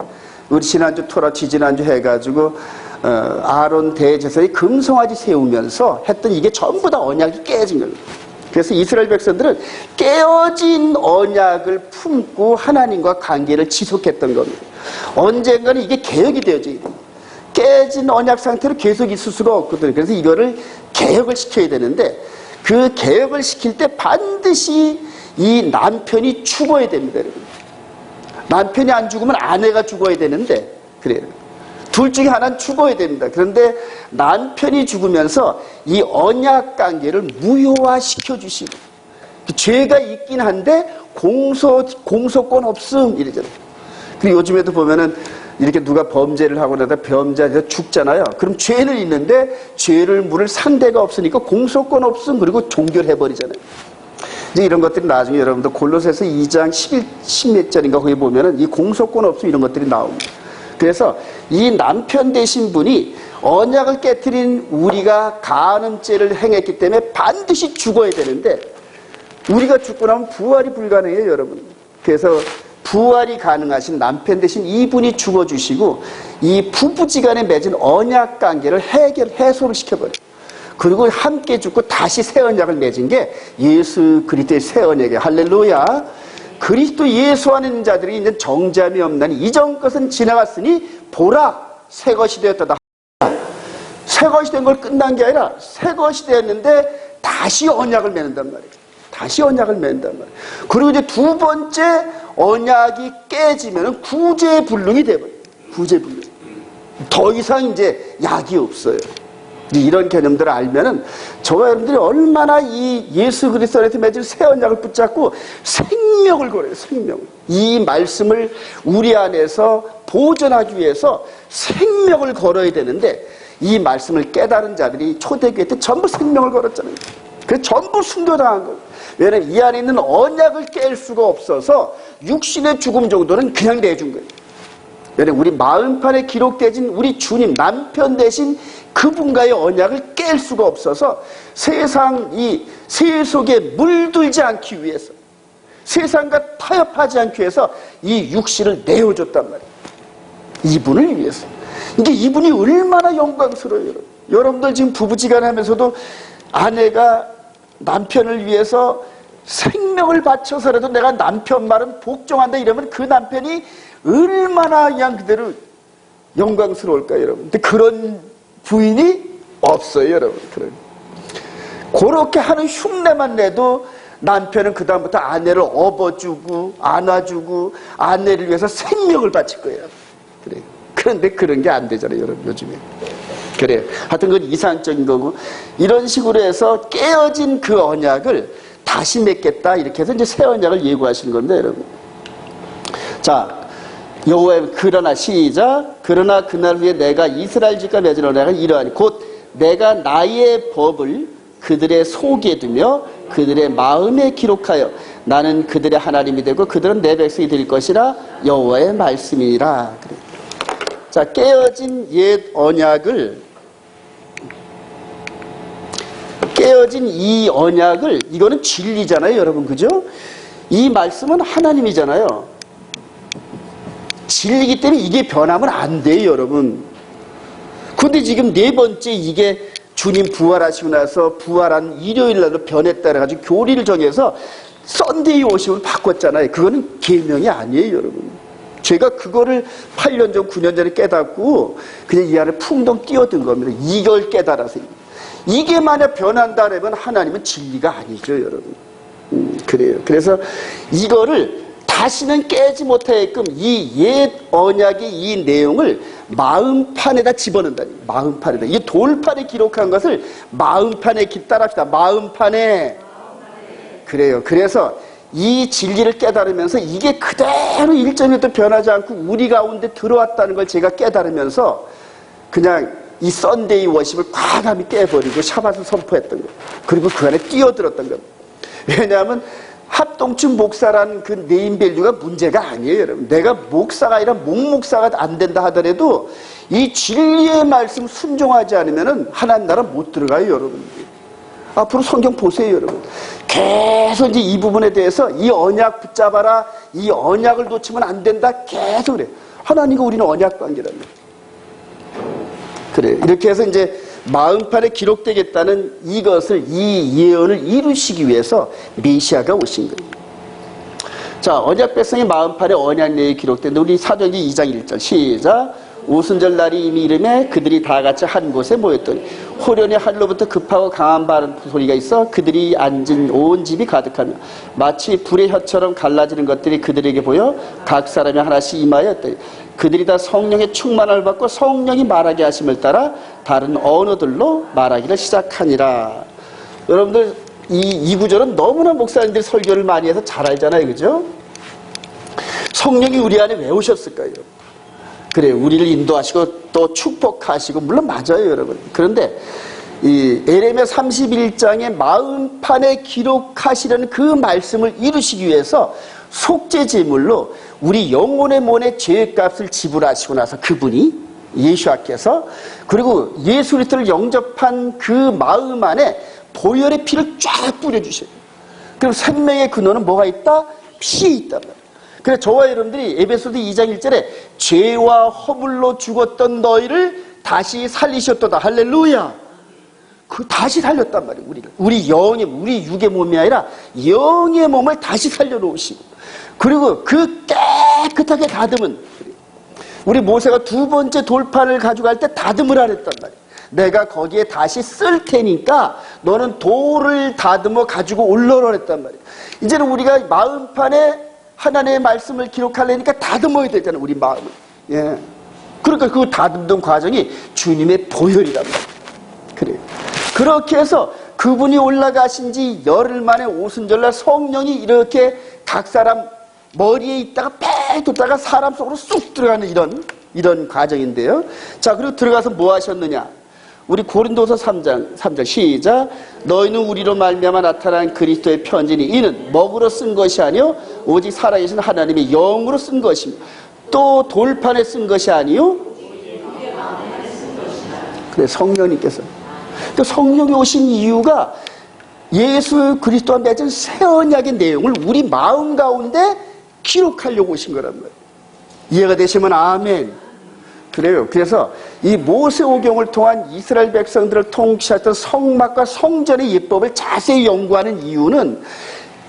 우리 지난주 토라 지지난주 해가지고 아론 대제사장이 금송아지 세우면서 했던 이게 전부 다 언약이 깨진 거예요. 그래서 이스라엘 백성들은 깨어진 언약을 품고 하나님과 관계를 지속했던 겁니다. 언젠가는 이게 개혁이 되어져야 돼요. 깨진 언약 상태로 계속 있을 수가 없거든요. 그래서 이거를 개혁을 시켜야 되는데, 그 개혁을 시킬 때 반드시 이 남편이 죽어야 됩니다, 여러분. 남편이 안 죽으면 아내가 죽어야 되는데, 그래요. 둘 중에 하나는 죽어야 됩니다. 그런데 남편이 죽으면서 이 언약 관계를 무효화시켜 주시고, 죄가 있긴 한데 공소권 없음 이러잖아요. 그리고 요즘에도 보면은 이렇게 누가 범죄를 하고 나다 범죄해서 죽잖아요. 그럼 죄는 있는데 죄를 물을 상대가 없으니까 공소권 없음, 그리고 종결해버리잖아요. 이제 이런 것들이 나중에 여러분들 골로새서 2장 10몇 절인가 거기 보면은 이 공소권 없음 이런 것들이 나옵니다. 그래서 이 남편 되신 분이 언약을 깨트린 우리가 간음죄를 행했기 때문에 반드시 죽어야 되는데, 우리가 죽고 나면 부활이 불가능해요, 여러분. 그래서 부활이 가능하신 남편 되신 이분이 죽어주시고 이 부부지간에 맺은 언약 관계를 해소를 시켜버려요. 그리고 함께 죽고 다시 새 언약을 맺은 게 예수 그리스도의 새 언약이에요. 할렐루야. 그리스도 예수 안에 있는 자들이 있는 정죄함이 없나니 이전 것은 지나갔으니 보라 새 것이 되었다. 새 것이 된 걸 끝난 게 아니라 새 것이 되었는데 다시 언약을 맺는단 말이에요. 다시 언약을 맺는단 말이에요. 그리고 이제 두 번째 언약이 깨지면 구제불능이 돼버려요. 구제불능. 더 이상 이제 약이 없어요. 이런 개념들을 알면은 저와 여러분들이 얼마나 이 예수 그리스도 안에서 맺은 새 언약을 붙잡고 생명을 걸어요. 생명을. 이 말씀을 우리 안에서 보존하기 위해서 생명을 걸어야 되는데, 이 말씀을 깨달은 자들이 초대교회 때 전부 생명을 걸었잖아요. 그래서 전부 순교당한 거예요. 왜냐하면 이 안에 있는 언약을 깰 수가 없어서 육신의 죽음 정도는 그냥 내준 거예요. 왜냐하면 우리 마음판에 기록되진 우리 주님 남편 대신 그분과의 언약을 깰 수가 없어서 세상 이 세속에 물들지 않기 위해서, 세상과 타협하지 않기 위해서 이 육신을 내어줬단 말이에요. 이분을 위해서. 이게 이분이 얼마나 영광스러워요. 여러분들 지금 부부지간 하면서도 아내가 남편을 위해서 생명을 바쳐서라도 내가 남편 말은 복종한다 이러면 그 남편이 얼마나 그냥 그대로 영광스러울까요, 여러분? 근데 그런 부인이 없어요, 여러분. 그렇게 하는 흉내만 내도 남편은 그다음부터 아내를 업어주고 안아주고 아내를 위해서 생명을 바칠 거예요. 그래요. 그런데 그런 게 안 되잖아요, 여러분, 요즘에. 그래요. 하여튼 그건 이상적인 거고, 이런 식으로 해서 깨어진 그 언약을 다시 맺겠다, 이렇게 해서 이제 새 언약을 예고하시는 겁니다, 여러분. 자, 여호와의 그러나 시작. 그러나 그날 후에 내가 이스라엘 집과 맺은 언약은 이러하니 곧 내가 나의 법을 그들의 속에 두며 그들의 마음에 기록하여 나는 그들의 하나님이 되고 그들은 내 백성이 될 것이라 여호와의 말씀이라. 그래. 자, 깨어진 옛 언약을, 깨어진 이 언약을, 이거는 진리잖아요, 여러분, 그죠? 이 말씀은 하나님이잖아요. 진리이기 때문에 이게 변하면 안 돼요, 여러분. 근데 지금 네 번째, 이게 주님 부활하시고 나서 부활한 일요일 날로 변했다 그래가지고 교리를 정해서 썬데이 워십을 바꿨잖아요. 그거는 계명이 아니에요, 여러분. 제가 그거를 8년 전, 9년 전에 깨닫고 그냥 이 안에 풍덩 뛰어든 겁니다. 이걸 깨달아서. 이게 만약 변한다 그러면 하나님은 진리가 아니죠, 여러분. 그래요. 그래서 이거를 다시는 깨지 못하게끔 이 옛 언약의 이 내용을 마음판에다 집어넣는다니. 마음판에다. 이 돌판에 기록한 것을 마음판에 따라합시다. 마음판에. 그래요. 그래서 이 진리를 깨달으면서 이게 그대로 1점에도 변하지 않고 우리 가운데 들어왔다는 걸 제가 깨달으면서 그냥 이 썬데이 워십을 과감히 깨버리고 샤밧을 선포했던 거예요. 그리고 그 안에 뛰어들었던 거예요. 왜냐하면 합동층 목사라는 그 네임밸류가 문제가 아니에요, 여러분. 내가 목사가 아니라 목목사가 안 된다 하더라도 이 진리의 말씀 순종하지 않으면 하나님 나라 못 들어가요, 여러분. 앞으로 성경 보세요, 여러분. 계속 이제 이 부분에 대해서 이 언약 붙잡아라, 이 언약을 놓치면 안 된다, 계속 그래요. 하나님과 우리는 언약 관계랍니다. 그래요. 이렇게 해서 이제 마음판에 기록되겠다는 이것을, 이 예언을 이루시기 위해서 메시아가 오신 거예요. 자, 언약 백성의 마음판에 언약 내용이 기록된데 우리 사도행전 2장 1절 시작. 오순절 날이 이미 이름에 그들이 다 같이 한 곳에 모였더니 호련히 하늘로부터 급하고 강한 바람 소리가 있어 그들이 앉은 온 집이 가득하며 마치 불의 혀처럼 갈라지는 것들이 그들에게 보여 각 사람이 하나씩 임하였더니 그들이 다 성령의 충만을 받고 성령이 말하게 하심을 따라 다른 언어들로 말하기를 시작하니라. 여러분들 이 구절은 너무나 목사님들이 설교를 많이 해서 잘 알잖아요, 그죠? 성령이 우리 안에 왜 오셨을까요? 그래요. 우리를 인도하시고 또 축복하시고 물론 맞아요, 여러분. 그런데 이 에레미야 31장의 마음판에 기록하시려는 그 말씀을 이루시기 위해서 속죄 제물로 우리 영혼의 몸의 죄값을 지불하시고 나서 그분이 예수와께서 그리고 예수 그리스도를 영접한 그 마음 안에 보혈의 피를 쫙 뿌려주셔요. 그럼 생명의 근원은 뭐가 있다? 피에 있단 말이에요. 그래서 저와 여러분들이 에베소서 2장 1절에 죄와 허물로 죽었던 너희를 다시 살리셨도다. 할렐루야. 그 다시 살렸단 말이에요, 우리를. 우리 영의, 우리 육의 몸이 아니라 영의 몸을 다시 살려놓으시고 그리고 그 깨끗하게 다듬은 우리 모세가 두 번째 돌판을 가져갈 때 다듬을 하랬단 말이에요. 내가 거기에 다시 쓸 테니까 너는 돌을 다듬어 가지고 올라오라 했단 말이에요. 이제는 우리가 마음판에 하나님의 말씀을 기록하려니까 다듬어야 되잖아요, 우리 마음을. 예. 그러니까 그 다듬는 과정이 주님의 보혈이란 말이에요. 그래요. 그렇게 해서 그분이 올라가신 지 열흘 만에 오순절날 성령이 이렇게 각 사람 머리에 있다가 빽 뒀다가 사람 속으로 쑥 들어가는 이런 과정인데요. 자, 그리고 들어가서 뭐 하셨느냐? 우리 고린도서 3장 시작. 너희는 우리로 말미암아 나타난 그리스도의 편지니 이는 먹으로 쓴 것이 아니요 오직 살아계신 하나님의 영으로 쓴 것이며 또 돌판에 쓴 것이 아니요 그래 성령님께서 또 성령이 오신 이유가 예수 그리스도와 맺은 새 언약의 내용을 우리 마음 가운데 기록하려고 오신 거란 말이에요. 이해가 되시면 아멘. 그래요. 그래서 이 모세오경을 통한 이스라엘 백성들을 통치했던 성막과 성전의 예법을 자세히 연구하는 이유는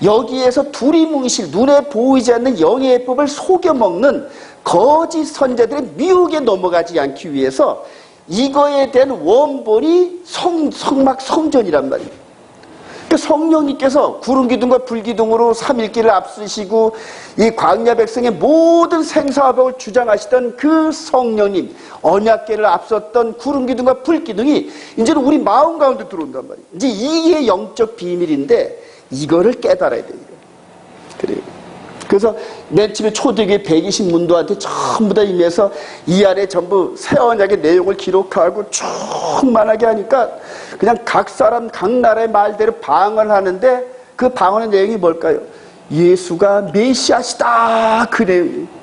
여기에서 두리뭉실 눈에 보이지 않는 영의 법을 속여먹는 거짓 선자들의 미혹에 넘어가지 않기 위해서 이거에 대한 원본이 성전이란 말이에요. 그러니까 성령님께서 구름기둥과 불기둥으로 삼일기를 앞서시고 이 광야 백성의 모든 생사화복을 주장하시던 그 성령님, 언약궤를 앞섰던 구름기둥과 불기둥이 이제는 우리 마음 가운데 들어온단 말이에요. 이제 이게 영적 비밀인데 이거를 깨달아야 돼요. 그래요. 그래서 맨 처음에 초대교회 120문도한테 전부 다 임해서 이 안에 전부 새 언약의 내용을 기록하고 충만하게 하니까 그냥 각 사람 각 나라의 말대로 방언을 하는데 그 방언의 내용이 뭘까요? 예수가 메시아시다, 그 내용이에요.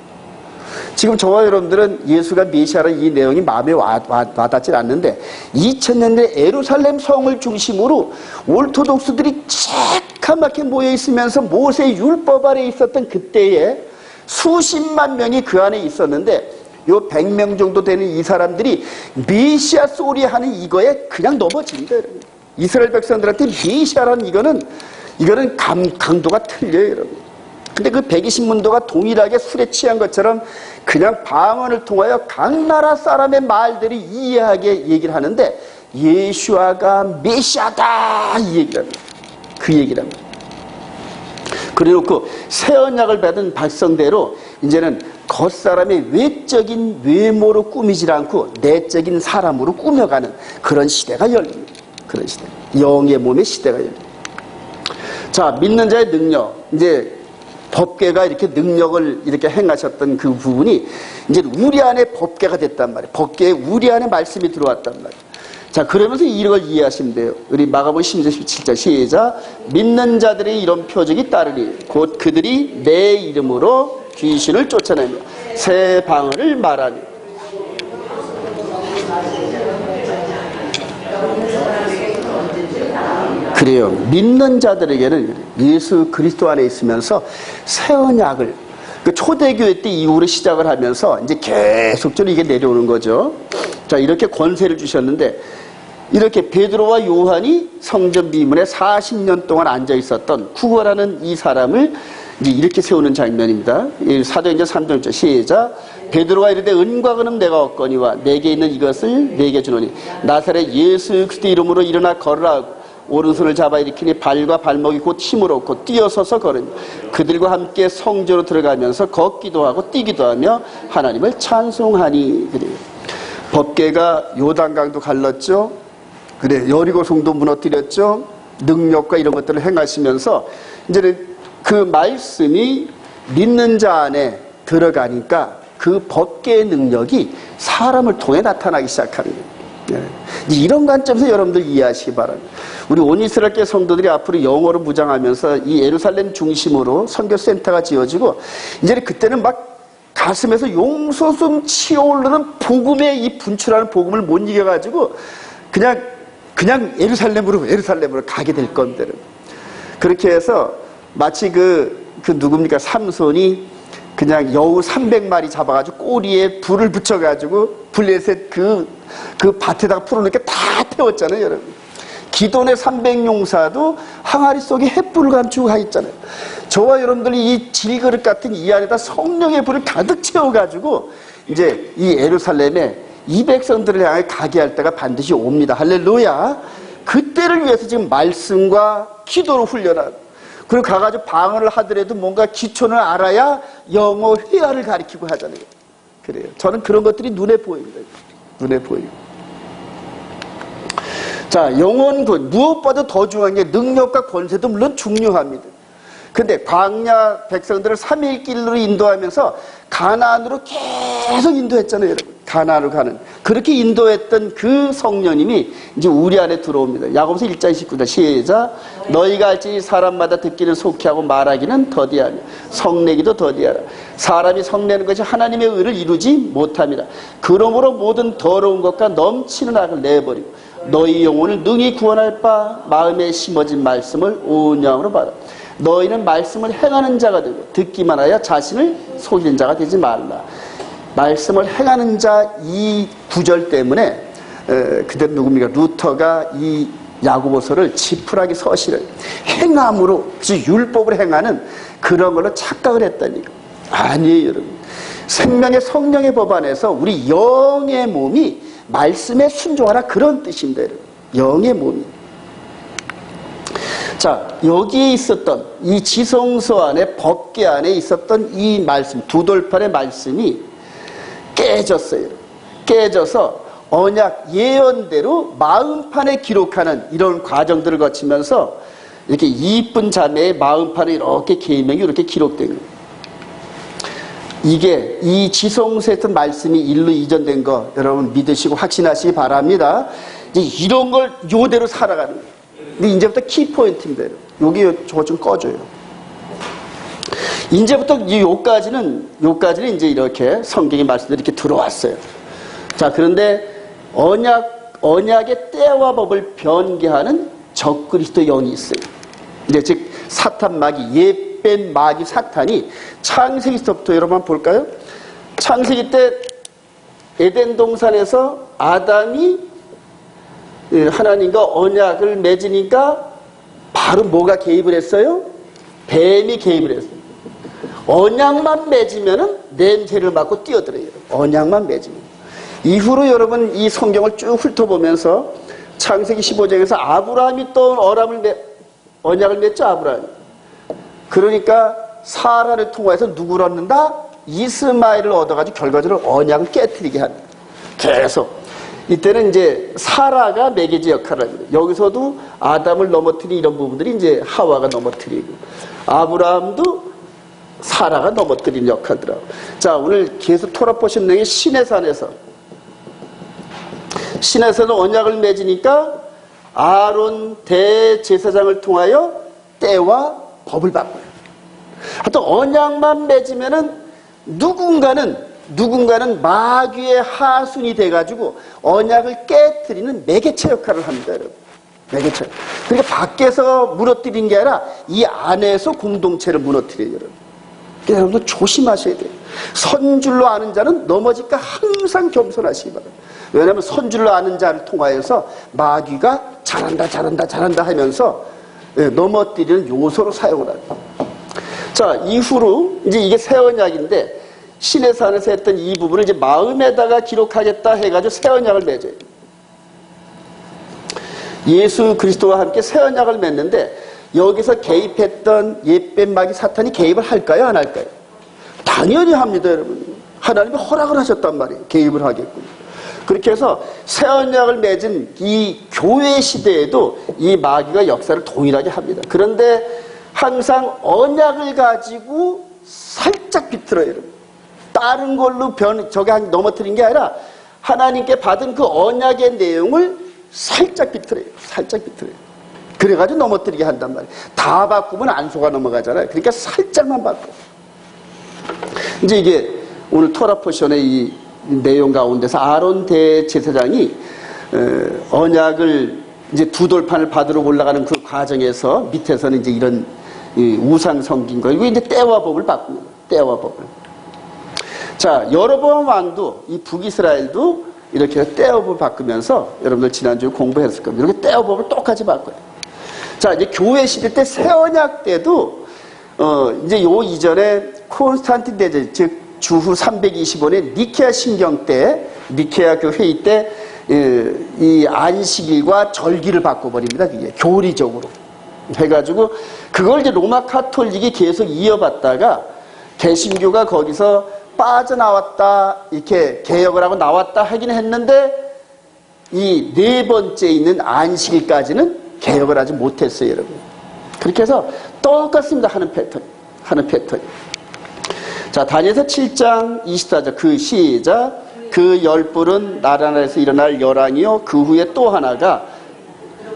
지금 저와 여러분들은 예수가 메시아라는 이 내용이 마음에 와닿지 않는데 2000년대 예루살렘 성을 중심으로 오르토독스들이 새카맣게 모여있으면서 모세의 율법 아래 있었던 그때에 수십만 명이 그 안에 있었는데 요 100명 정도 되는 이 사람들이 메시아 소리 하는 이거에 그냥 넘어집니다. 이스라엘 백성들한테 메시아라는 이거는 강도가 틀려요, 여러분. 근데 그 120문도가 동일하게 술에 취한 것처럼 그냥 방언을 통하여 각 나라 사람의 말들을 이해하게 얘기를 하는데 예수아가 메시아다, 이 얘기를 합니다. 그 얘기를 합니다. 그래 놓고 새 언약을 받은 백성대로 이제는 겉사람의 외적인 외모로 꾸미지 않고 내적인 사람으로 꾸며가는 그런 시대가 열립니다. 그런 시대. 영의 몸의 시대가 열립니다. 자, 믿는 자의 능력. 이제 법궤가 이렇게 능력을 이렇게 행하셨던 그 부분이 이제 우리 안에 법궤가 됐단 말이에요. 법궤에 우리 안에 말씀이 들어왔단 말이에요. 자, 그러면서 이걸 이해하시면 돼요. 우리 마가복음 16장 17절 시작. 믿는 자들의 이런 표적이 따르니 곧 그들이 내 이름으로 귀신을 쫓아내며 새 방언을 말하니. 그래요. 믿는 자들에게는 예수 그리스도 안에 있으면서 새 언약을 그 초대교회 때 이후로 시작을 하면서 이제 계속적으로 이게 내려오는 거죠. 자, 이렇게 권세를 주셨는데 이렇게 베드로와 요한이 성전 비문에 40년 동안 앉아 있었던 구걸하는 이 사람을 이제 이렇게 세우는 장면입니다. 사도행전 3장 시작. 베드로가 이르되 은과 금은 내가 얻거니와 내게 있는 이것을 내게 주노니 나사렛 예수 그리스도 이름으로 일어나 걸으라 하고 오른손을 잡아 일으키니 발과 발목이 곧 힘을 얻고 뛰어서서 걸으니 그들과 함께 성전으로 들어가면서 걷기도 하고 뛰기도 하며 하나님을 찬송하니. 그래요. 법궤가 요단강도 갈랐죠. 그래, 여리고성도 무너뜨렸죠. 능력과 이런 것들을 행하시면서 이제는 그 말씀이 믿는 자 안에 들어가니까 그 법궤의 능력이 사람을 통해 나타나기 시작하는 거예요. 이런 관점에서 여러분들 이해하시기 바랍니다. 우리 온이스라엘 성도들이 앞으로 영어로 무장하면서 이 예루살렘 중심으로 선교센터가 지어지고 이제 그때는 막 가슴에서 용솟음 치어오르는 복음의 이 분출하는 복음을 못 이겨가지고 그냥 예루살렘으로 가게 될 겁니다. 그렇게 해서 마치 그 누굽니까? 삼손이 그냥 여우 300마리 잡아가지고 꼬리에 불을 붙여가지고 블레셋 그 밭에다가 풀어놓으니까 다 태웠잖아요, 여러분. 기돈의 300용사도 항아리 속에 횃불을 감추고 가 있잖아요. 저와 여러분들이 이 질그릇 같은 이 안에다 성령의 불을 가득 채워가지고 이제 이 예루살렘에 이 백성들을 향해 가게 할 때가 반드시 옵니다. 할렐루야. 그때를 위해서 지금 말씀과 기도로 훈련하고 그리고 가가지고 방언을 하더라도 뭔가 기초는 알아야 영어 회화를 가리키고 하잖아요. 그래요. 저는 그런 것들이 눈에 보입니다. 눈에 보여요. 자, 영혼군 무엇보다 더 중요한 게 능력과 권세도 물론 중요합니다. 근데 광야 백성들을 3일 길로 인도하면서 가나안으로 계속 인도했잖아요, 여러분. 가나안으로 가는. 그렇게 인도했던 그 성령님이 이제 우리 안에 들어옵니다. 야고보서 1장 19절 시작. 너희가 알지 사람마다 듣기는 속히 하고 말하기는 더디하며 성내기도 더디하라. 사람이 성내는 것이 하나님의 의를 이루지 못함이라. 그러므로 모든 더러운 것과 넘치는 악을 내버리고 너희 영혼을 능히 구원할 바 마음에 심어진 말씀을 온 영으로 받아. 너희는 말씀을 행하는 자가 되고 듣기만 하여 자신을 속이는 자가 되지 말라. 말씀을 행하는 자 이 구절 때문에 그때 누굽니까? 루터가 이 야고보서를 지푸라기 서신을 행함으로, 즉 율법을 행하는 그런 걸로 착각을 했다니. 아니에요, 여러분. 생명의 성령의 법 안에서 우리 영의 몸이 말씀에 순종하라, 그런 뜻입니다, 여러분. 영의 몸이. 자, 여기에 있었던 이 지성소 안에, 법궤 안에 있었던 이 말씀, 두 돌판의 말씀이 깨졌어요. 깨져서 언약 예언대로 마음판에 기록하는 이런 과정들을 거치면서 이렇게 이쁜 자매의 마음판에 이렇게 계명이 이렇게 기록된 거예요. 이게 이 지성소에 있던 말씀이 일로 이전된 거 여러분 믿으시고 확신하시기 바랍니다. 이제 이런 걸 요대로 살아가는 거예요. 근데 이제부터 키포인트입니다. 여기 저거 좀 꺼줘요. 이제부터 요까지는 이제 이렇게 성경의 말씀들이 이렇게 들어왔어요. 자, 그런데 언약의 때와 법을 변개하는 적그리스도 영이 있어요. 이제 즉 사탄 마귀, 옛뱀 마귀 사탄이 창세기서부터 여러분 한번 볼까요? 창세기 때 에덴 동산에서 아담이 하나님과 언약을 맺으니까 바로 뭐가 개입을 했어요? 뱀이 개입을 했어요. 언약만 맺으면은 냄새를 맡고 뛰어들어요. 언약만 맺으면. 이후로 여러분 이 성경을 쭉 훑어보면서 창세기 15장에서 아브라함이 또 언약을 맺죠, 아브라함이. 그러니까 사라를 통해서 누구를 얻는다? 이스마엘을 얻어가지고 결과적으로 언약을 깨트리게 합니다. 계속. 이때는 이제 사라가 매개지 역할을 합니다. 여기서도 아담을 넘어뜨린 이런 부분들이 이제 하와가 넘어뜨리고, 아브라함도 사라가 넘어뜨린 역할들하고. 자, 오늘 계속 토라포신 내용의 시내산에서 언약을 맺으니까 아론 대제사장을 통하여 때와 법을 바꿔요. 하여튼 언약만 맺으면은 누군가는 마귀의 하순이 돼가지고 언약을 깨트리는 매개체 역할을 합니다, 여러분. 매개체. 그러니까 밖에서 무너뜨리는 게 아니라 이 안에서 공동체를 무너뜨려요, 여러분. 그러니까 여러분들 조심하셔야 돼요. 선줄로 아는 자는 넘어질까 항상 겸손하시기 바랍니다. 왜냐하면 선줄로 아는 자를 통하여서 마귀가 잘한다 하면서 넘어뜨리는 요소로 사용을 합니다. 자, 이후로 이제 이게 새 언약인데 신의 산에서 했던 이 부분을 이제 마음에다가 기록하겠다 해가지고 새 언약을 맺어요. 예수 그리스도와 함께 새 언약을 맺는데 여기서 개입했던 옛뱀 마귀 사탄이 개입을 할까요, 안 할까요? 당연히 합니다, 여러분. 하나님이 허락을 하셨단 말이에요. 개입을 하겠군요. 그렇게 해서 새 언약을 맺은 이 교회 시대에도 이 마귀가 역사를 동일하게 합니다. 그런데 항상 언약을 가지고 살짝 비틀어요, 여러분. 다른 걸로 저게 넘어뜨린 게 아니라 하나님께 받은 그 언약의 내용을 살짝 비틀어요. 살짝 비틀어요. 그래가지고 넘어뜨리게 한단 말이에요. 다 바꾸면 안 속아 넘어가잖아요. 그러니까 살짝만 바꿔. 이제 이게 오늘 토라 포션의 이 내용 가운데서 아론 대제사장이 언약을 이제 두 돌판을 받으러 올라가는 그 과정에서 밑에서는 이제 이런 우상 섬긴 거, 이거 이제 때와 법을 바꿉니다. 때와 법을. 자, 여로보암 왕도 이 북이스라엘도 이렇게 때와 법을 바꾸면서 여러분들 지난주에 공부했을 겁니다. 이렇게 때와 법을 똑같이 바꿔요. 자, 이제 교회 시대 때 새 언약 때도 이제 요 이전에 콘스탄틴 대제, 즉 주후 325년 니케아 신경 때, 니케아 그 회의 때 이 안식일과 절기를 바꿔버립니다. 그게 교리적으로 해가지고 그걸 이제 로마 카톨릭이 계속 이어받다가 개신교가 거기서 빠져나왔다, 이렇게 개혁을 하고 나왔다 하긴 했는데 이 네 번째 있는 안식일까지는 개혁을 하지 못했어요, 여러분. 그렇게 해서 똑같습니다. 하는 패턴. 자, 다니엘서 7장 24절 그 시작. 그 열불은 나라나라에서 일어날 열왕이요 그 후에 또 하나가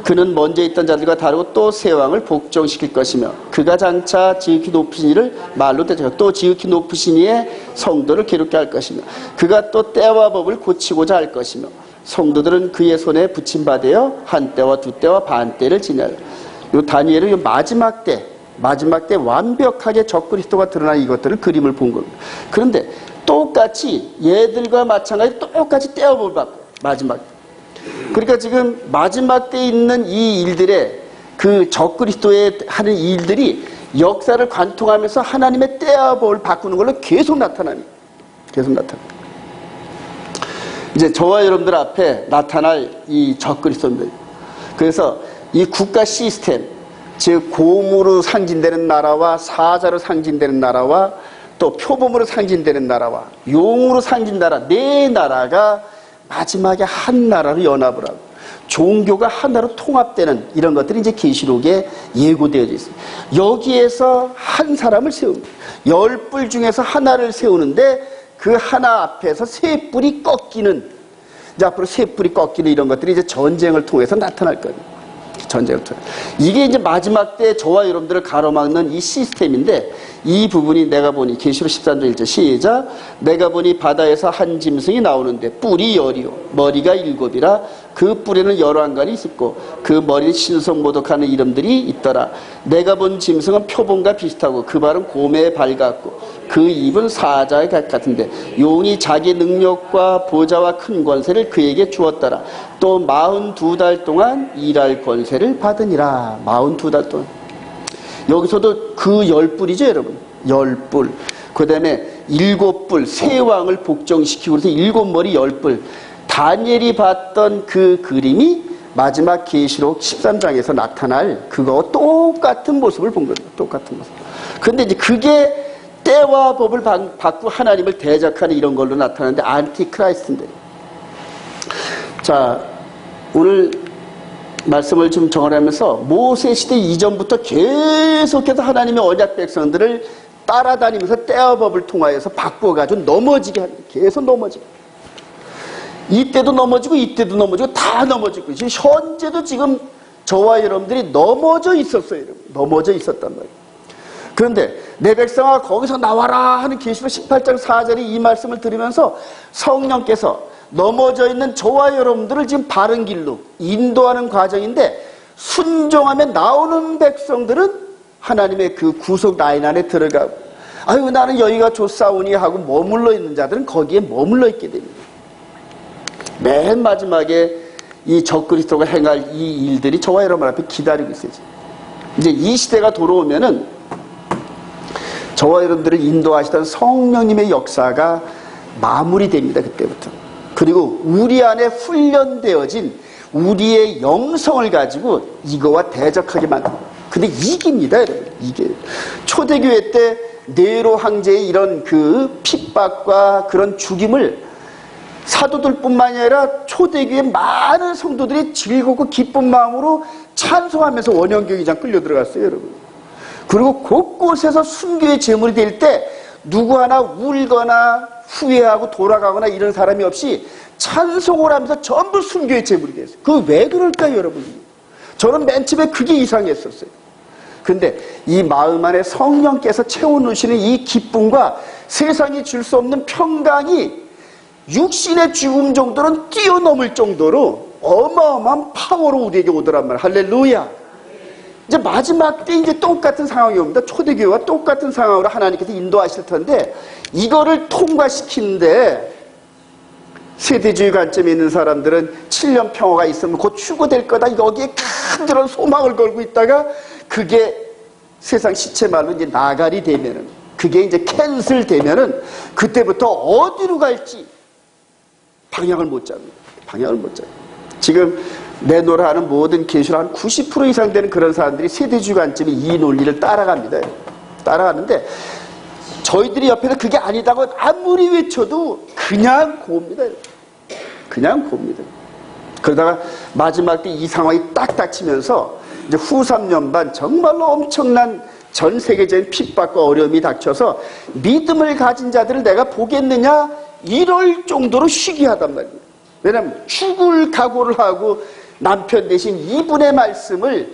그는 먼저 있던 자들과 다르고 또 새 왕을 복종시킬 것이며 그가 장차 지극히 높으신 이를 말로 대적하고 또 지극히 높으신 이의 성도를 괴롭게 할 것이며 그가 또 때와 법을 고치고자 할 것이며 성도들은 그의 손에 붙임받아여 한 때와 두 때와 반 때를 지내라. 요 다니엘은 요 마지막 때 완벽하게 적그리스도가 드러난 이것들을 그림을 본 겁니다. 그런데 똑같이 얘들과 마찬가지로 똑같이 때와 법을 바꿔요. 마지막 그러니까 지금 마지막 때에 있는 이 일들의 그 적그리스도의 하는 이 일들이 역사를 관통하면서 하나님의 때와 법을 바꾸는 걸로 계속 나타납니다. 계속 나타납니다. 이제 저와 여러분들 앞에 나타날 이 적그리스도인들. 그래서 이 국가 시스템, 즉 곰으로 상징되는 나라와 사자로 상징되는 나라와 또 표범으로 상징되는 나라와 용으로 상징 나라, 네 나라가 마지막에 한 나라로 연합을 하고 종교가 하나로 통합되는 이런 것들이 이제 계시록에 예고되어져 있습니다. 여기에서 한 사람을 세웁니다. 10뿔 중에서 하나를 세우는데 그 하나 앞에서 세 뿔이 꺾이는, 이제 앞으로 세 뿔이 꺾이는 이런 것들이 이제 전쟁을 통해서 나타날 겁니다. 전쟁을 통해. 이게 이제 마지막 때 저와 여러분들을 가로막는 이 시스템인데, 이 부분이 내가 보니 계시록 13장 1절 시작. 내가 보니 바다에서 한 짐승이 나오는데 뿔이 10이요 머리가 7이라 그 뿔에는 여러 안간이 있었고 그 머리에 신성모독하는 이름들이 있더라. 내가 본 짐승은 표범과 비슷하고 그 발은 곰의 발 같고 그 입은 사자의 같은데 용이 자기 능력과 보좌와 큰 권세를 그에게 주었더라. 또 42달 동안 일할 권세를 받으니라. 42달 동안. 여기서도 그 10뿔이죠 여러분. 10뿔. 그 다음에 7뿔 세 왕을 복종시키고 그래서 7머리 10뿔. 다니엘이 봤던 그 그림이 마지막 계시록 13장에서 나타날 그거와 똑같은 모습을 본 겁니다. 똑같은 모습. 그런데 이제 그게 때와 법을 바꾸고 하나님을 대적하는 이런 걸로 나타나는데 안티크라이스트인데. 자, 오늘 말씀을 좀 정리하면서 모세 시대 이전부터 계속해서 하나님의 언약 백성들을 따라다니면서 때와 법을 통하여서 바꿔가지고 넘어지게 하는, 계속 넘어지게. 이때도 넘어지고 이때도 넘어지고 다 넘어지고 지금 현재도 지금 저와 여러분들이 넘어져 있었어요. 여러분. 넘어져 있었단 말이에요. 그런데 내 백성아 거기서 나와라 하는 계시록 18장 4절의 이 말씀을 들으면서 성령께서 넘어져 있는 저와 여러분들을 지금 바른 길로 인도하는 과정인데, 순종하면 나오는 백성들은 하나님의 그 구속 라인 안에 들어가고, 아유 나는 여기가 좋사오니 하고 머물러 있는 자들은 거기에 머물러 있게 됩니다. 맨 마지막에 이 적그리스도가 행할 이 일들이 저와 여러분 앞에 기다리고 있어요. 이제 이 시대가 돌아오면은 저와 여러분들을 인도하시던 성령님의 역사가 마무리됩니다. 그때부터. 그리고 우리 안에 훈련되어진 우리의 영성을 가지고 이거와 대적하게 만듭니다. 근데 이깁니다, 여러분. 이게 초대교회 때 네로 황제의 이런 그 핍박과 그런 죽임을 사도들뿐만이 아니라 초대교회 많은 성도들이 즐겁고 기쁜 마음으로 찬송하면서 원형경기장 끌려 들어갔어요, 여러분. 그리고 곳곳에서 순교의 제물이 될 때 누구 하나 울거나 후회하고 돌아가거나 이런 사람이 없이 찬송을 하면서 전부 순교의 제물이 됐어요. 그거 왜 그럴까요, 여러분? 저는 맨 처음에 그게 이상했었어요. 근데 이 마음 안에 성령께서 채워놓으시는 이 기쁨과 세상이 줄 수 없는 평강이 육신의 죽음 정도는 뛰어넘을 정도로 어마어마한 파워로 우리에게 오더란 말이에요. 할렐루야. 이제 마지막 때 이제 똑같은 상황이 옵니다. 초대교회와 똑같은 상황으로 하나님께서 인도하실 텐데, 이거를 통과시키는데 세대주의 관점에 있는 사람들은 7년 평화가 있으면 곧 추구될 거다, 여기에 큰 그런 소망을 걸고 있다가 그게 세상 시체 말로 이제 나갈이 되면은, 그게 이제 캔슬 되면은 그때부터 어디로 갈지 방향을 못 잡니다. 방향을 못 잡니다. 지금 내노라 하는 모든 계시로 한 90% 이상 되는 그런 사람들이 세대주의 관점이 이 논리를 따라갑니다. 따라가는데 저희들이 옆에서 그게 아니다고 아무리 외쳐도 그냥 고옵니다. 그냥 고옵니다. 그러다가 마지막 때 이 상황이 딱 닥치면서 이제 후 3년 반 정말로 엄청난 전 세계적인 핍박과 어려움이 닥쳐서 믿음을 가진 자들을 내가 보겠느냐 이럴 정도로 시기하단 말이에요. 왜냐하면 죽을 각오를 하고 남편 대신 이분의 말씀을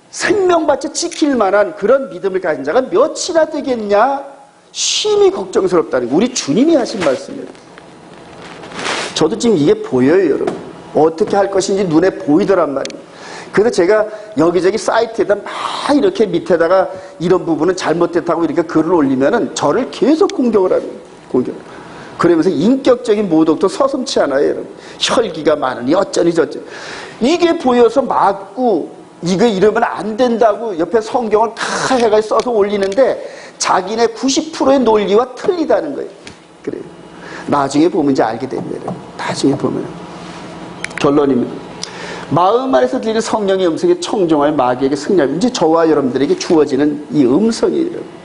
생명받쳐 지킬 만한 그런 믿음을 가진 자가 몇이나 되겠냐, 심히 걱정스럽다는 거예요. 우리 주님이 하신 말씀이에요. 저도 지금 이게 보여요, 여러분. 어떻게 할 것인지 눈에 보이더란 말이에요. 그래서 제가 여기저기 사이트에다 막 이렇게 밑에다가 이런 부분은 잘못됐다고 이렇게 글을 올리면은 저를 계속 공격을 하는 거예요. 공격. 그러면서 인격적인 모독도 서슴치 않아요, 여러분. 혈기가 많으니 어쩌니 저쩌니. 이게 보여서 맞고 이거 이러면 안 된다고 옆에 성경을 다 해가지고 써서 올리는데 자기네 90%의 논리와 틀리다는 거예요. 그래요. 나중에 보면 이제 알게 됩니다, 여러분. 나중에 보면. 결론입니다. 마음 안에서 들리는 성령의 음성에 청종할 마귀에게 승리하면 이제 저와 여러분들에게 주어지는 이 음성이에요.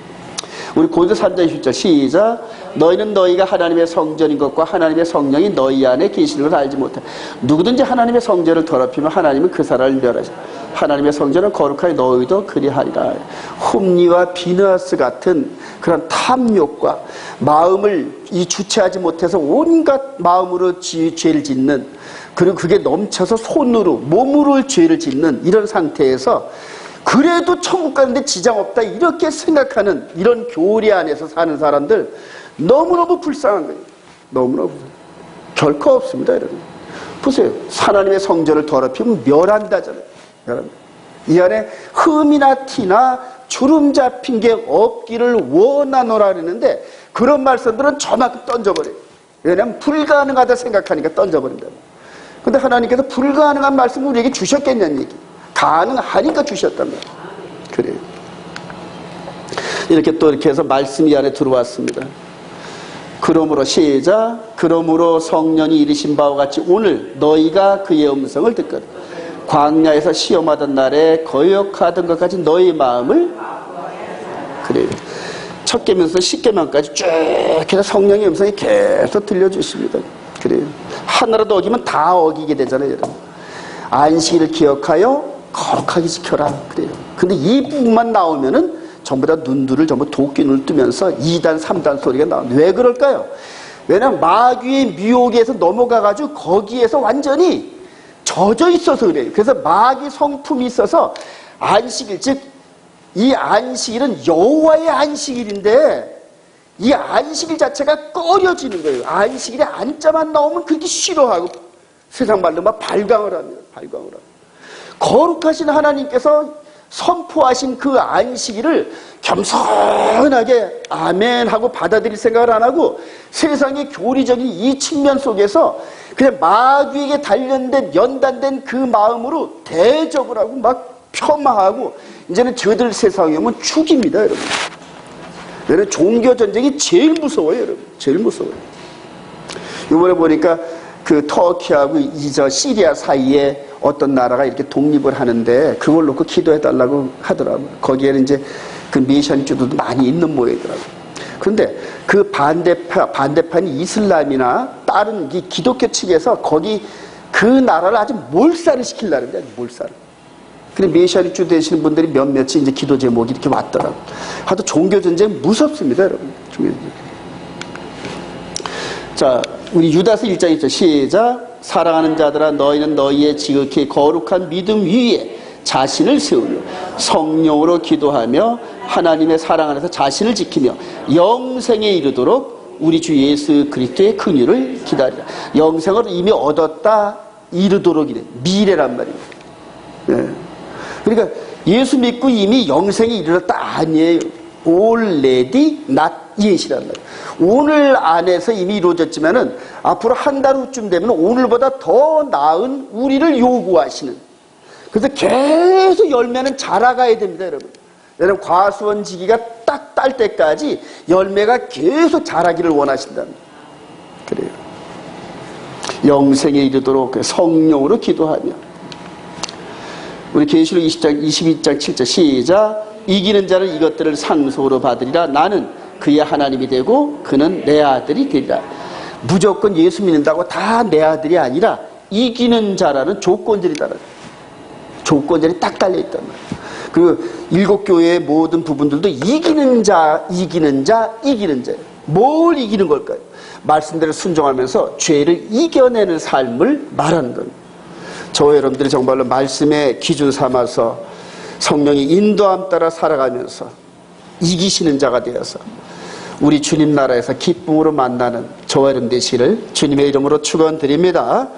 우리 고린도서 3장 10절 시작. 너희는 너희가 하나님의 성전인 것과 하나님의 성령이 너희 안에 계시는 것을 알지 못해. 누구든지 하나님의 성전을 더럽히면 하나님은 그 사람을 멸하시고 하나님의 성전은 거룩하니 너희도 그리하리라. 흠리와 비너스 같은 그런 탐욕과 마음을 이 주체하지 못해서 온갖 마음으로 죄를 짓는, 그리고 그게 넘쳐서 손으로 몸으로 죄를 짓는 이런 상태에서 그래도 천국 가는데 지장 없다 이렇게 생각하는 이런 교리 안에서 사는 사람들 너무너무 불쌍한 거예요. 너무너무 결코 없습니다, 여러분. 보세요. 하나님의 성전을 더럽히면 멸한다잖아요. 여러분, 이 안에 흠이나 티나 주름 잡힌 게 없기를 원하노라 그랬는데 그런 말씀들은 저만큼 던져버려요. 왜냐하면 불가능하다 생각하니까 던져버린다. 근데 하나님께서 불가능한 말씀을 우리에게 주셨겠냐는 얘기. 가능하니까 주셨단 말이에요. 그래요. 이렇게 또 이렇게 해서 말씀이 안에 들어왔습니다. 그러므로 시작. 그러므로 성령이 이르신 바와 같이 오늘 너희가 그의 음성을 듣거든. 광야에서 시험하던 날에 거역하던 것까지 너희 마음을. 그래요. 첫 계명에서 10계명까지 쭉 해서 성령의 음성이 계속 들려주십니다. 그래요. 하나라도 어기면 다 어기게 되잖아요, 여러분. 안식일을 기억하여 거룩하게 지켜라. 그래요. 근데 이 부분만 나오면은 전부 다 눈들을 전부 도끼 눈을 뜨면서 2단, 3단 소리가 나옵니다. 왜 그럴까요? 왜냐면 마귀의 미혹에서 넘어가가지고 거기에서 완전히 젖어 있어서 그래요. 그래서 마귀 성품이 있어서 안식일, 즉, 이 안식일은 여호와의 안식일인데 이 안식일 자체가 꺼려지는 거예요. 안식일에 안자만 나오면 그렇게 싫어하고 세상 말로 막 발광을 합니다. 발광을 합니다. 거룩하신 하나님께서 선포하신 그 안식일을 겸손하게 아멘 하고 받아들일 생각을 안 하고 세상의 교리적인 이 측면 속에서 그냥 마귀에게 단련된 연단된 그 마음으로 대적을 하고 막 폄하하고 이제는 저들 세상에 오면 죽입니다, 여러분. 여러분, 종교 전쟁이 제일 무서워요, 여러분. 제일 무서워요. 이번에 보니까 그 터키하고 저 시리아 사이에 어떤 나라가 이렇게 독립을 하는데 그걸 놓고 기도해달라고 하더라고요. 거기에는 이제 그 미션주들도 많이 있는 모양이더라고요. 그런데 그 반대판이 이슬람이나 다른 이 기독교 측에서 거기 그 나라를 아주 몰살을 시키려는 거예요. 몰살을. 근데 메시아주 되시는 분들이 몇몇이 이제 기도 제목이 이렇게 왔더라고요. 하도 종교전쟁 무섭습니다, 여러분. 종교전쟁. 자, 우리 유다서 1장 1절 시작. 사랑하는 자들아 너희는 너희의 지극히 거룩한 믿음 위에 자신을 세우며 성령으로 기도하며 하나님의 사랑 안에서 자신을 지키며 영생에 이르도록 우리 주 예수 그리스도의 긍휼을 기다리라. 영생을 이미 얻었다 이르도록 이래. 미래란 말입니다. 네. 그러니까 예수 믿고 이미 영생에 이르렀다 아니에요. already not yet이란 말이에요. 오늘 안에서 이미 이루어졌지만은 앞으로 한 달 후쯤 되면 오늘보다 더 나은 우리를 요구하시는. 그래서 계속 열매는 자라가야 됩니다, 여러분. 여러분, 과수원지기가 딱 딸 때까지 열매가 계속 자라기를 원하신답니다. 그래요. 영생에 이르도록 성령으로 기도하며. 우리 계시록 22장 7절 시작. 이기는 자는 이것들을 상속으로 받으리라. 나는 그의 하나님이 되고 그는 내 아들이 되리라. 무조건 예수 믿는다고 다 내 아들이 아니라 이기는 자라는 조건들이다. 조건들이 딱 달려있단 말이에요. 그리고 7교회의 모든 부분들도 이기는 자, 이기는 자, 이기는 자예요. 뭘 이기는 걸까요? 말씀대로 순종하면서 죄를 이겨내는 삶을 말하는 겁니다. 저와 여러분들이 정말로 말씀의 기준 삼아서 성령의 인도함 따라 살아가면서 이기시는 자가 되어서 우리 주님 나라에서 기쁨으로 만나는 저와 여러분 되시기를 주님의 이름으로 축원드립니다.